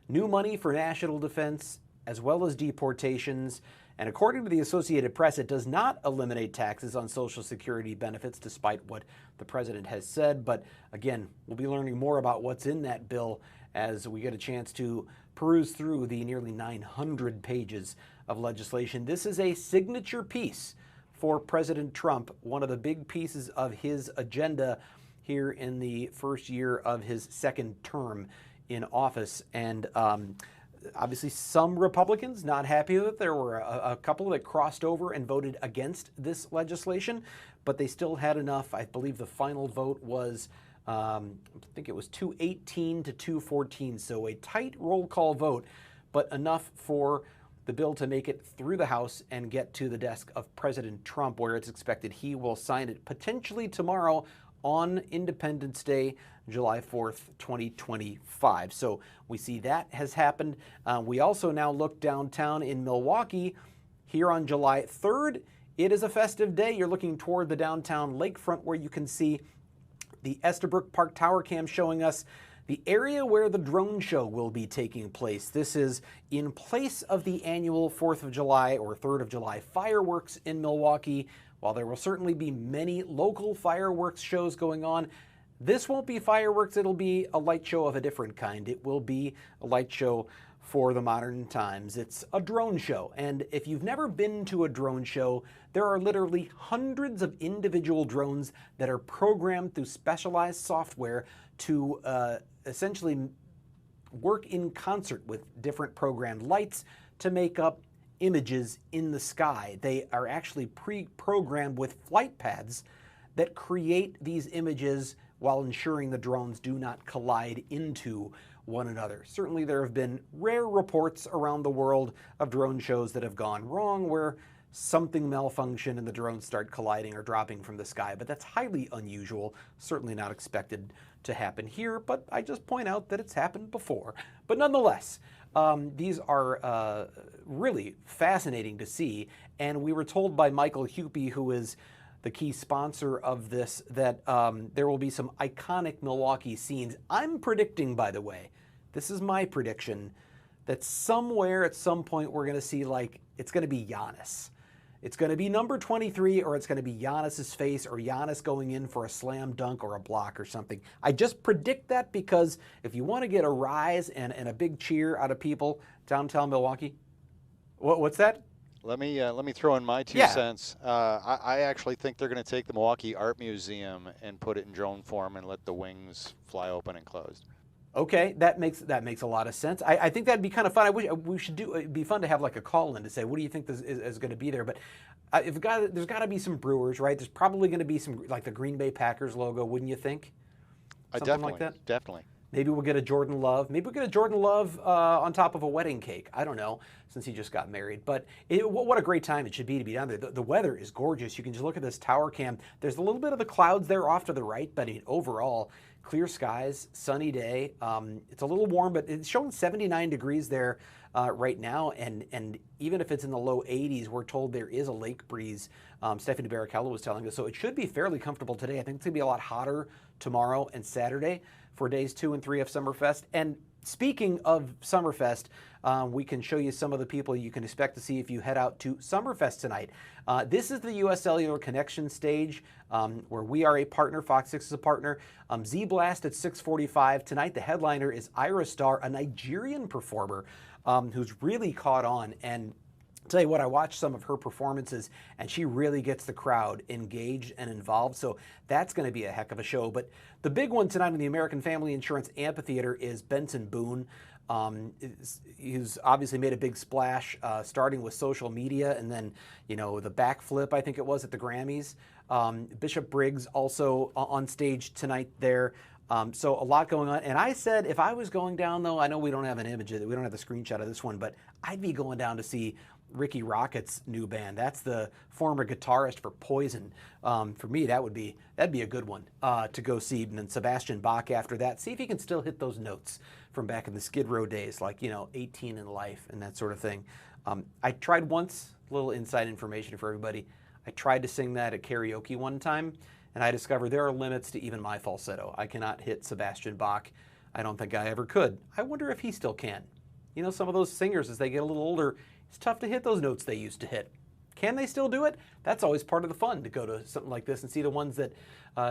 new money for national defense, as well as deportations. And according to the Associated Press, it does not eliminate taxes on Social Security benefits, despite what the president has said. But again, we'll be learning more about what's in that bill as we get a chance to peruse through the nearly 900 pages of legislation. This is a signature piece for President Trump, one of the big pieces of his agenda here in the first year of his second term in office. And obviously some Republicans not happy with it. There were a couple that crossed over and voted against this legislation, but they still had enough. I believe the final vote was, I think it was 218 to 214, so a tight roll call vote, but enough for the bill to make it through the House and get to the desk of President Trump, where it's expected he will sign it potentially tomorrow on Independence Day, July 4th, 2025. So we see that has happened. We also now look downtown in Milwaukee here on July 3rd. It is a festive day. You're looking toward the downtown lakefront where you can see the Estabrook Park Tower Cam showing us the area where the drone show will be taking place. This is in place of the annual 4th of July or 3rd of July fireworks in Milwaukee. While there will certainly be many local fireworks shows going on, this won't be fireworks. It'll be a light show of a different kind. It will be a light show for the modern times. It's a drone show. And if you've never been to a drone show, there are literally hundreds of individual drones that are programmed through specialized software to essentially work in concert with different programmed lights to make up images in the sky. They are actually pre-programmed with flight paths that create these images while ensuring the drones do not collide into one another. Certainly there have been rare reports around the world of drone shows that have gone wrong where something malfunctioned and the drones start colliding or dropping from the sky, but that's highly unusual, certainly not expected to happen here, but I just point out that it's happened before. But nonetheless, these are really fascinating to see, and we were told by Michael Hupy, who is the key sponsor of this, that there will be some iconic Milwaukee scenes. I'm predicting, by the way, this is my prediction, that somewhere at some point we're going to see, like, it's going to be Giannis. It's going to be number 23, or it's going to be Giannis's face, or Giannis going in for a slam dunk or a block or something. I just predict that because if you want to get a rise and a big cheer out of people downtown Milwaukee, what's that? Let me throw in my 2 cents. I actually think they're going to take the Milwaukee Art Museum and put it in drone form and let the wings fly open and closed. Okay, that makes a lot of sense. I think that'd be kind of fun. I wish we should do. It'd be fun to have like a call in to say, what do you think this is going to be there? But there's got to be some Brewers, right? There's probably going to be some, like the Green Bay Packers logo, wouldn't you think? Something like that. Definitely. Maybe we'll get a Jordan Love. Maybe we'll get a Jordan Love on top of a wedding cake. I don't know, since he just got married. But what a great time it should be to be down there. The weather is gorgeous. You can just look at this tower cam. There's a little bit of the clouds there off to the right, but overall, clear skies, sunny day. It's a little warm, but it's showing 79 degrees there right now. And even if it's in the low 80s, we're told there is a lake breeze. Stephanie Barrichello was telling us. So it should be fairly comfortable today. I think it's going to be a lot hotter tomorrow and Saturday for days 2 and 3 of Summerfest. And speaking of Summerfest, we can show you some of the people you can expect to see if you head out to Summerfest tonight. This is the U.S. Cellular Connection stage where we are a partner. Fox 6 is a partner. Z-Blast at 6:45 tonight. The headliner is Ira Star, a Nigerian performer who's really caught on. And I'll tell you what, I watched some of her performances, and she really gets the crowd engaged and involved. So that's going to be a heck of a show. But the big one tonight in the American Family Insurance Amphitheater is Benson Boone. He's obviously made a big splash, starting with social media and then, the backflip, I think it was, at the Grammys. Bishop Briggs also on stage tonight there. So a lot going on. And I said if I was going down, though, I know we don't have an image of it, we don't have the screenshot of this one, but I'd be going down to see Ricky Rocket's new band. That's the former guitarist for Poison. For me, that'd be a good one to go see. And then Sebastian Bach after that. See if he can still hit those notes from back in the Skid Row days, like 18 in Life and that sort of thing. I tried once, a little inside information for everybody. I tried to sing that at karaoke one time, and I discovered there are limits to even my falsetto. I cannot hit Sebastian Bach. I don't think I ever could. I wonder if he still can. You know, some of those singers, as they get a little older, it's tough to hit those notes they used to hit. Can they still do it? That's always part of the fun, to go to something like this and see the ones that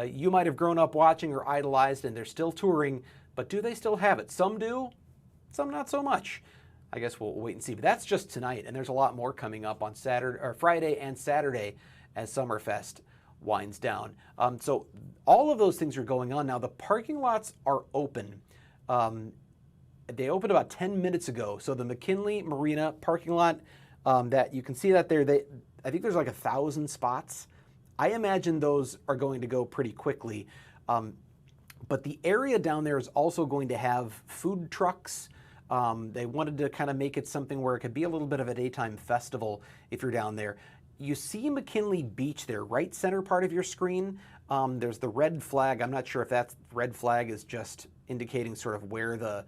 you might have grown up watching or idolized, and they're still touring, but do they still have it? Some do, some not so much. I guess we'll wait and see. But that's just tonight, and there's a lot more coming up on Friday and Saturday as Summerfest winds down. So all of those things are going on now. The parking lots are open. They opened about 10 minutes ago. So the McKinley Marina parking lot, that you can see that there, I think there's like 1,000 spots. I imagine those are going to go pretty quickly. But the area down there is also going to have food trucks. They wanted to kind of make it something where it could be a little bit of a daytime festival if you're down there. You see McKinley Beach there, right center part of your screen. There's the red flag. I'm not sure if that red flag is just indicating sort of where the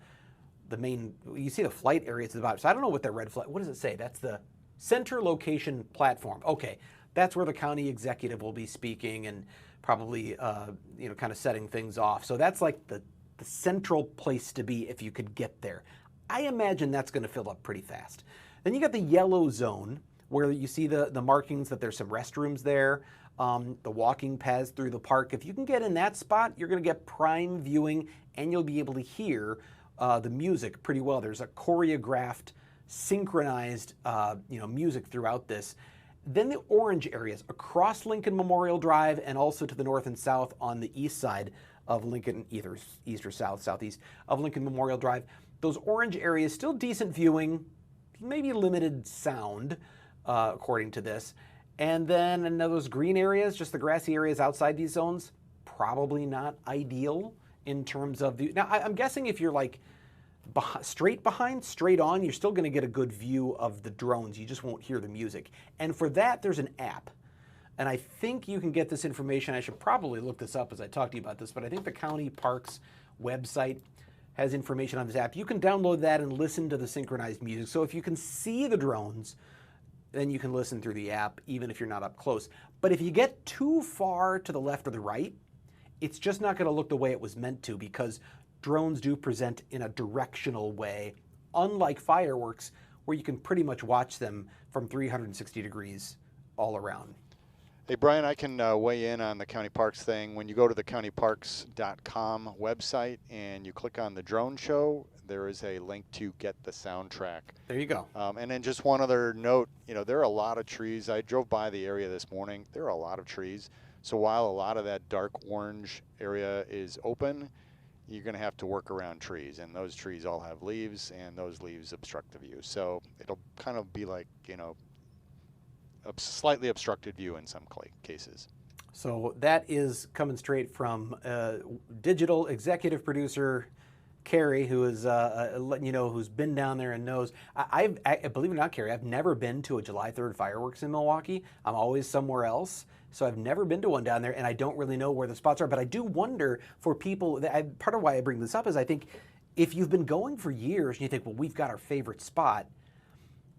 main, you see the flight area to the bottom. So I don't know what that red flag, what does it say? That's the center location platform. Okay, that's where the county executive will be speaking and probably, kind of setting things off. So that's like the central place to be if you could get there. I imagine that's going to fill up pretty fast. Then you got the yellow zone, where you see the markings that there's some restrooms there, the walking paths through the park. If you can get in that spot, you're going to get prime viewing, and you'll be able to hear the music pretty well. There's a choreographed, synchronized music throughout this. Then the orange areas across Lincoln Memorial Drive, and also to the north and south on the east side of Lincoln, either east or south, southeast of Lincoln Memorial Drive. Those orange areas, still decent viewing, maybe limited sound, according to this. And then in those green areas, just the grassy areas outside these zones, probably not ideal in terms of view. Now, I'm guessing if you're like straight on, you're still going to get a good view of the drones. You just won't hear the music. And for that, there's an app. And I think you can get this information. I should probably look this up as I talk to you about this, but I think the county parks website has information on this app. You can download that and listen to the synchronized music. So if you can see the drones, then you can listen through the app, even if you're not up close. But if you get too far to the left or the right, it's just not going to look the way it was meant to, because drones do present in a directional way, unlike fireworks, where you can pretty much watch them from 360 degrees all around. Hey, Brian, I can weigh in on the county parks thing. When you go to the countyparks.com website and you click on the drone show, there is a link to get the soundtrack. There you go. And then just one other note, there are a lot of trees. I drove by the area this morning. There are a lot of trees. So while a lot of that dark orange area is open, you're going to have to work around trees. And those trees all have leaves, and those leaves obstruct the view. So it'll kind of be like, a slightly obstructed view in some cases. So that is coming straight from digital executive producer Carrie, who is letting you know, who's been down there and knows. I believe it or not, Carrie, I've never been to a July 3rd fireworks in Milwaukee. I'm always somewhere else. So I've never been to one down there, and I don't really know where the spots are. But I do wonder for people, part of why I bring this up is I think if you've been going for years and you think, well, we've got our favorite spot,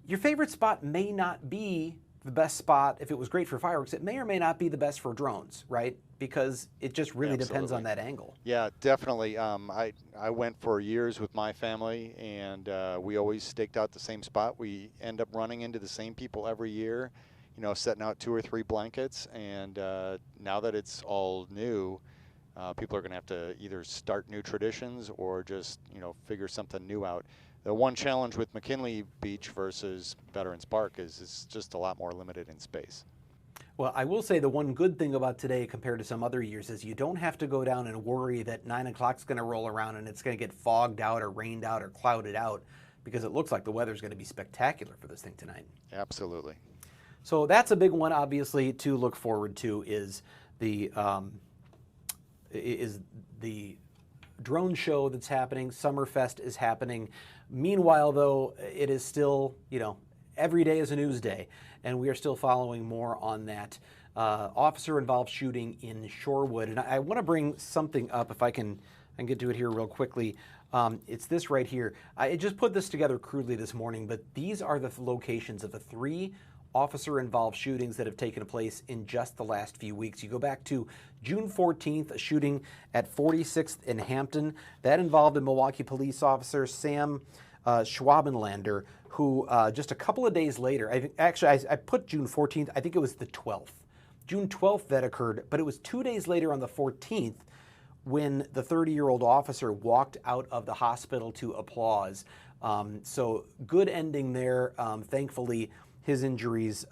your favorite spot may not be the best spot. If it was great for fireworks, it may or may not be the best for drones, right? Because it just really depends on that angle. Yeah, definitely. I went for years with my family, and we always staked out the same spot. We end up running into the same people every year, setting out 2 or 3 blankets. And now that it's all new, people are going to have to either start new traditions or just, figure something new out. The one challenge with McKinley Beach versus Veterans Park is it's just a lot more limited in space. Well, I will say the one good thing about today compared to some other years is you don't have to go down and worry that 9 o'clock is going to roll around and it's going to get fogged out or rained out or clouded out, because it looks like the weather's going to be spectacular for this thing tonight. Absolutely. So that's a big one, obviously, to look forward to is the drone show that's happening. Summerfest is happening. Meanwhile, though, it is still, every day is a news day, and we are still following more on that officer-involved shooting in Shorewood. And I want to bring something up, if I can get to it here real quickly. It's this right here. I just put this together crudely this morning, but these are the locations of the 3 officer-involved shootings that have taken place in just the last few weeks. You go back to June 14th, a shooting at 46th in Hampton. That involved a Milwaukee police officer, Sam Schwabenlander, who just a couple of days later, I put June 14th, I think it was the 12th. June 12th that occurred, but it was 2 days later on the 14th when the 30-year-old officer walked out of the hospital to applause. So good ending there. Thankfully, his injuries,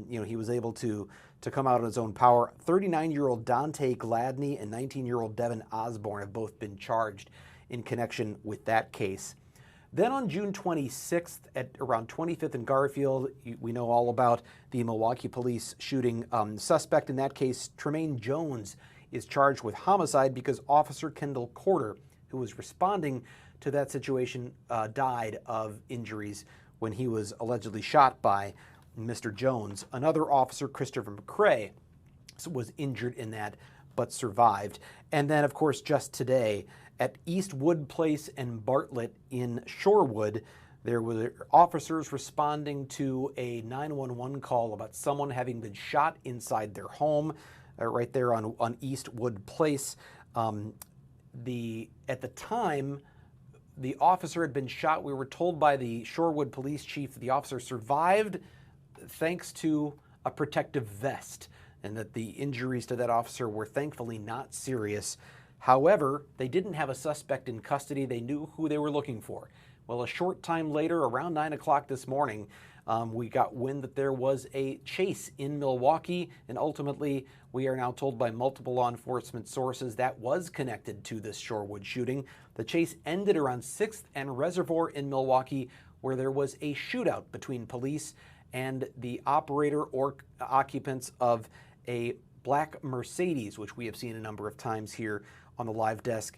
he was able to come out on his own power. 39-year-old Dante Gladney and 19-year-old Devin Osborne have both been charged in connection with that case. Then on June 26th at around 25th and Garfield, we know all about the Milwaukee police shooting. Suspect in that case, Tremaine Jones, is charged with homicide because Officer Kendall Corder, who was responding to that situation, died of injuries when he was allegedly shot by Mr. Jones. Another officer, Christopher McCrae, was injured in that but survived. And then, of course, just today at Eastwood Place and Bartlett in Shorewood, there were officers responding to a 911 call about someone having been shot inside their home, right there on Eastwood Place. At the time, the officer had been shot. We were told by the Shorewood police chief that the officer survived thanks to a protective vest, and that the injuries to that officer were thankfully not serious. However, they didn't have a suspect in custody. They knew who they were looking for. Well, a short time later, around 9 o'clock this morning, we got wind that there was a chase in Milwaukee, and ultimately, we are now told by multiple law enforcement sources that was connected to this Shorewood shooting. The chase ended around 6th and Reservoir in Milwaukee, where there was a shootout between police and the operator or occupants of a black Mercedes, which we have seen a number of times here on the live desk.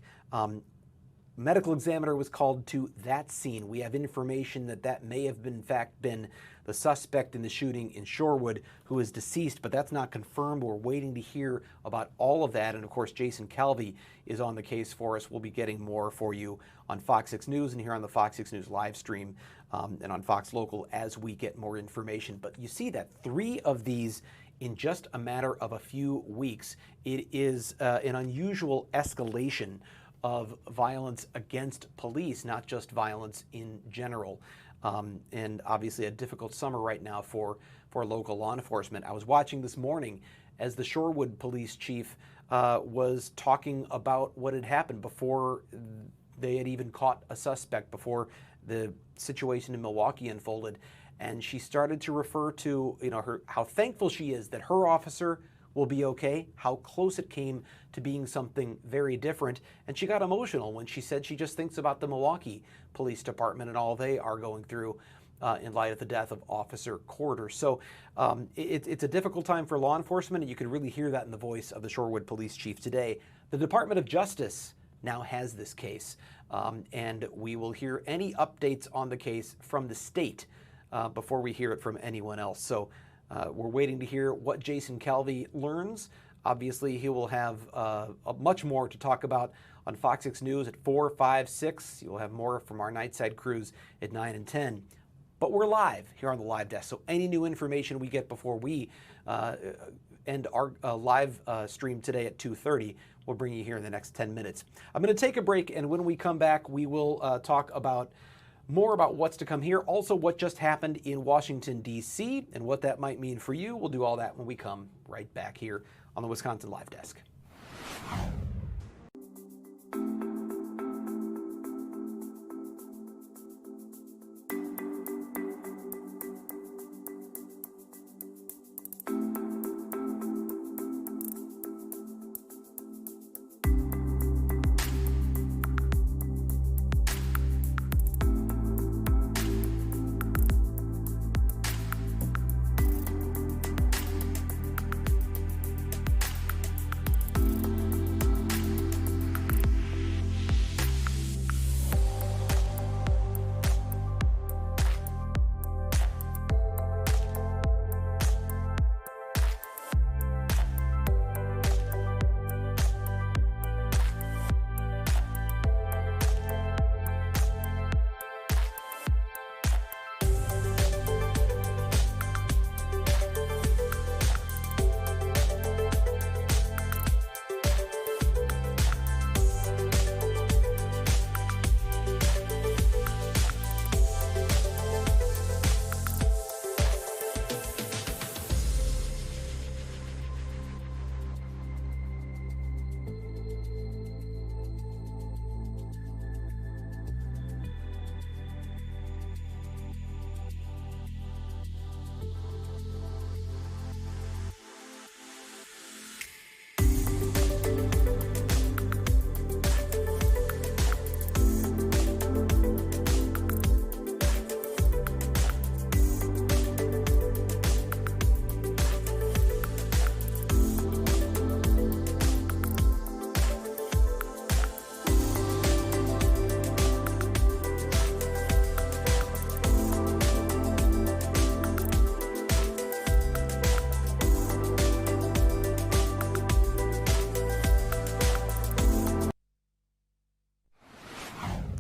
Medical examiner was called to that scene. We have information that may have been, in fact, been the suspect in the shooting in Shorewood, who is deceased, but that's not confirmed. We're waiting to hear about all of that. And of course, Jason Calvi is on the case for us. We'll be getting more for you on Fox 6 News and here on the Fox 6 News live stream and on Fox Local as we get more information. But you see that 3 of these in just a matter of a few weeks. It is an unusual escalation of violence against police, not just violence in general. And obviously a difficult summer right now for local law enforcement. I was watching this morning as the Shorewood police chief was talking about what had happened before they had even caught a suspect, before the situation in Milwaukee unfolded. And she started to refer to, how thankful she is that her officer will be okay, how close it came to being something very different. And she got emotional when she said she just thinks about the Milwaukee Police Department and all they are going through in light of the death of Officer Corder. So it's a difficult time for law enforcement, and you can really hear that in the voice of the Shorewood police chief today. The Department of Justice now has this case, and we will hear any updates on the case from the state before we hear it from anyone else. So we're waiting to hear what Jason Calvi learns. Obviously, he will have much more to talk about on Fox 6 News at 4, 5, 6. You'll have more from our Nightside crews at 9 and 10. But we're live here on the live desk, so any new information we get before we end our live stream today at 2:30, we'll bring you here in the next 10 minutes. I'm going to take a break, and when we come back, we will talk about more about what's to come here, also what just happened in Washington, D.C., and what that might mean for you. We'll do all that when we come right back here on the Wisconsin Live Desk.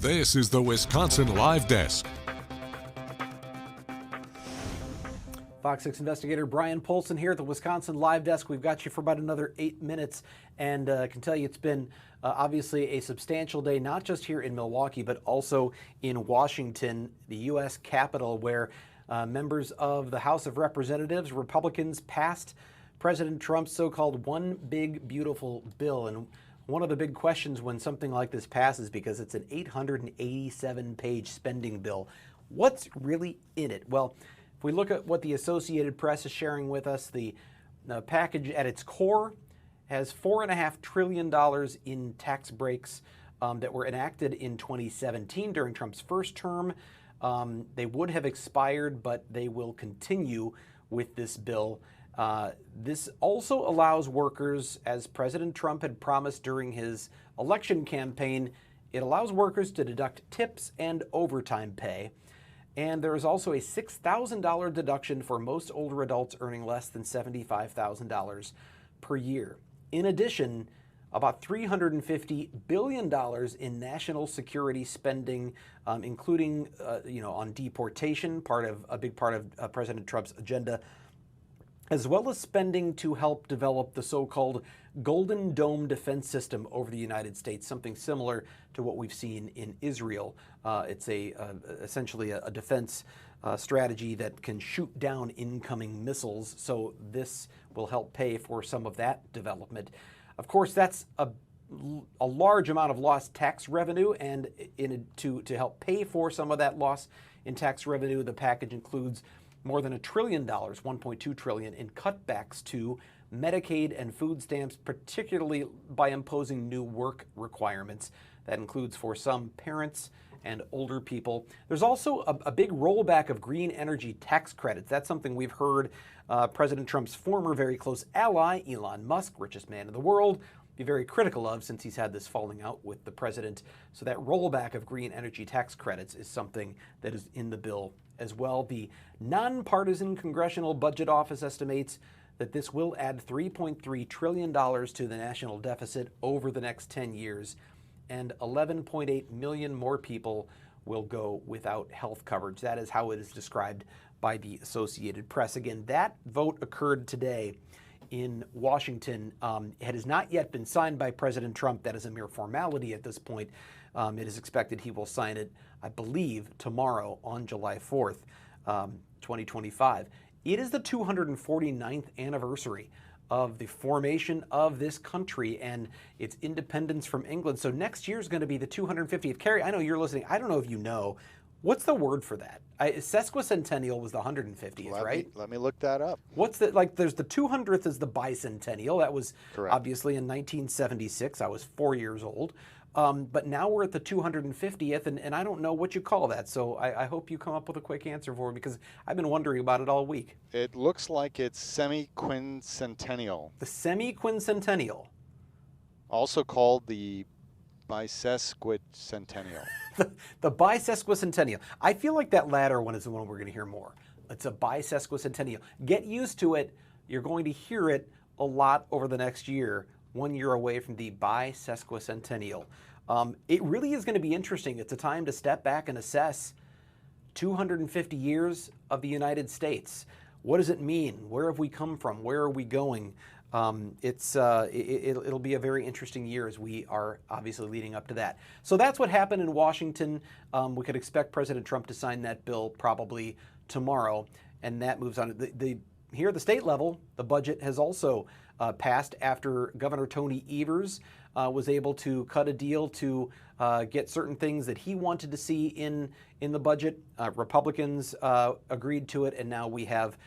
This is the Wisconsin Live Desk. Fox 6 investigator Brian Polson here at the Wisconsin Live Desk. We've got you for about another 8 minutes, and I can tell you it's been obviously a substantial day, not just here in Milwaukee, but also in Washington, the U.S. Capitol, where members of the House of Representatives, Republicans, passed President Trump's so-called One Big Beautiful Bill. And one of the big questions when something like this passes, because it's an 887-page spending bill, what's really in it? Well, if we look at what the Associated Press is sharing with us, the package at its core has $4.5 trillion in tax breaks that were enacted in 2017 during Trump's first term. They would have expired, but they will continue with this bill. This also allows workers, as President Trump had promised during his election campaign, it allows workers to deduct tips and overtime pay. And there is also a $6,000 deduction for most older adults earning less than $75,000 per year. In addition, about $350 billion in national security spending, including on deportation, a big part of President Trump's agenda, as well as spending to help develop the so-called Golden Dome defense system over the United States, something similar to what we've seen in Israel. It's essentially a defense strategy that can shoot down incoming missiles, so this will help pay for some of that development. Of course, that's a large amount of lost tax revenue, and to help pay for some of that loss in tax revenue, the package includes more than $1 trillion, $1.2 trillion, in cutbacks to Medicaid and food stamps, particularly by imposing new work requirements. That includes for some parents and older people. There's also a big rollback of green energy tax credits. That's something we've heard President Trump's former very close ally, Elon Musk, richest man in the world, be very critical of since he's had this falling out with the president. So that rollback of green energy tax credits is something that is in the bill as well. The nonpartisan Congressional Budget Office estimates that this will add $3.3 trillion to the national deficit over the next 10 years, and 11.8 million more people will go without health coverage. That is how it is described by the Associated Press. Again, that vote occurred today in Washington. It has not yet been signed by President Trump. That is a mere formality at this point. It is expected he will sign it, I believe, tomorrow on July 4th, 2025. It is the 249th anniversary of the formation of this country and its independence from England. So next year is going to be the 250th. Carrie, I know you're listening. I don't know if you know. What's the word for that? Sesquicentennial was the 150th, right? Let me look that up. What's there's the 200th is the bicentennial. That was correct. Obviously in 1976. I was 4 years old. But now we're at the 250th, and I don't know what you call that. So I hope you come up with a quick answer for me, because I've been wondering about it all week. It looks like it's semi-quincentennial. The semi-quincentennial. Also called the bisesquicentennial. The bisesquicentennial. I feel like that latter one is the one we're going to hear more. It's a bisesquicentennial. Get used to it. You're going to hear it a lot over the next year. 1 year away from the bisesquicentennial. It really is going to be interesting. It's a time to step back and assess 250 years of the United States. What does it mean? Where have we come from? Where are we going? It'll be a very interesting year as we are obviously leading up to that. So that's what happened in Washington. We could expect President Trump to sign that bill probably tomorrow, and that moves on. Here at the state level, the budget has also passed after Governor Tony Evers was able to cut a deal to get certain things that he wanted to see in the budget. Republicans agreed to it, and now we have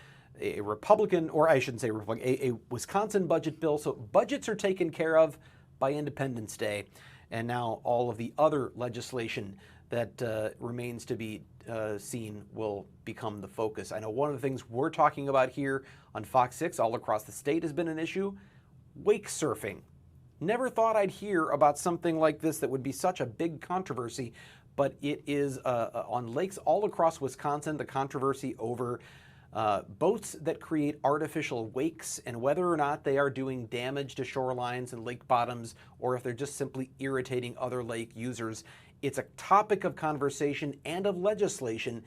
a Republican, or I shouldn't say Republican, a Wisconsin budget bill. So budgets are taken care of by Independence Day, and now all of the other legislation that remains to be seen will become the focus. I know one of the things we're talking about here on Fox 6 all across the state has been an issue: wake surfing. Never thought I'd hear about something like this that would be such a big controversy, but it is on lakes all across Wisconsin. The controversy over boats that create artificial wakes and whether or not they are doing damage to shorelines and lake bottoms, or if they're just simply irritating other lake users. It's a topic of conversation and of legislation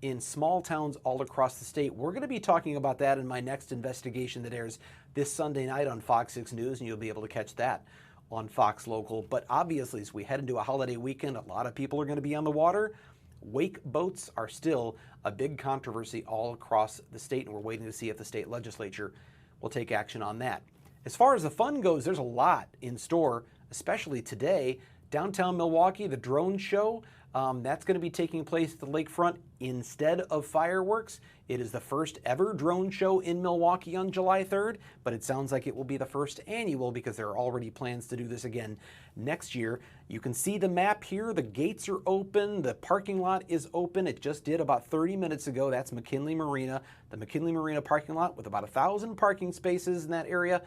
in small towns all across the state. We're going to be talking about that in my next investigation that airs this Sunday night on Fox 6 News, and you'll be able to catch that on Fox Local. But obviously, as we head into a holiday weekend, a lot of people are going to be on the water. Wake boats are still a big controversy all across the state, and we're waiting to see if the state legislature will take action on that. As far as the fun goes, there's a lot in store, especially today. Downtown Milwaukee, the drone show, that's going to be taking place at the lakefront instead of fireworks. It is the first ever drone show in Milwaukee on July 3rd, but it sounds like it will be the first annual because there are already plans to do this again next year. You can see the map here. The gates are open. The parking lot is open. It just did about 30 minutes ago. That's McKinley Marina, the McKinley Marina parking lot with about 1,000 parking spaces in that area.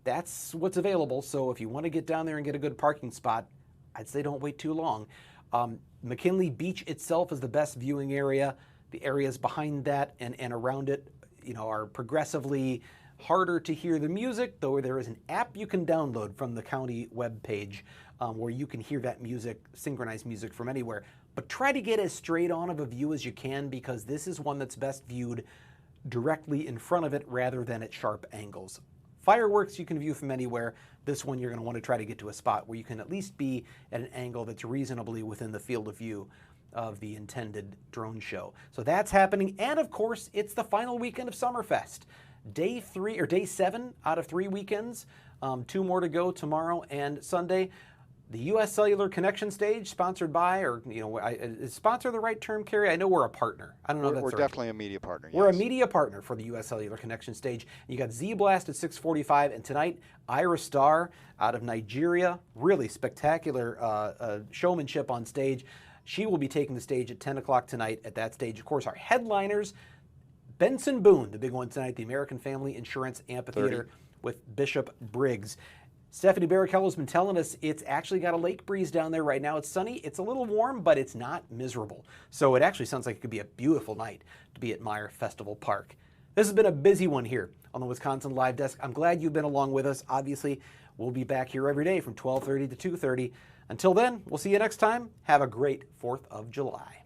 That's what's available. So if you want to get down there and get a good parking spot, I'd say don't wait too long. McKinley Beach itself is the best viewing area. The areas behind that and around it, are progressively harder to hear the music, though there is an app you can download from the county webpage where you can hear that music, synchronized music from anywhere. But try to get as straight on of a view as you can, because this is one that's best viewed directly in front of it rather than at sharp angles. Fireworks you can view from anywhere. This one you're going to want to try to get to a spot where you can at least be at an angle that's reasonably within the field of view of the intended drone show. So that's happening, and of course it's the final weekend of Summerfest. Day 7 out of 3 weekends. 2 more to go tomorrow and Sunday. The U.S. Cellular Connection Stage, sponsored by, is sponsor the right term, Kerry? I know we're a partner. I don't know if that's We're right. definitely a media partner. We're a yes. media partner for the U.S. Cellular Connection Stage. You got Z-Blast at 6:45, and tonight, Ira Star out of Nigeria. Really spectacular showmanship on stage. She will be taking the stage at 10 o'clock tonight at that stage. Of course, our headliners, Benson Boone, the big one tonight, the American Family Insurance Amphitheater with Bishop Briggs. Stephanie Barrichello's been telling us it's actually got a lake breeze down there right now. It's sunny, it's a little warm, but it's not miserable. So it actually sounds like it could be a beautiful night to be at Meyer Festival Park. This has been a busy one here on the Wisconsin Live Desk. I'm glad you've been along with us. Obviously, we'll be back here every day from 12:30 to 2:30. Until then, we'll see you next time. Have a great 4th of July.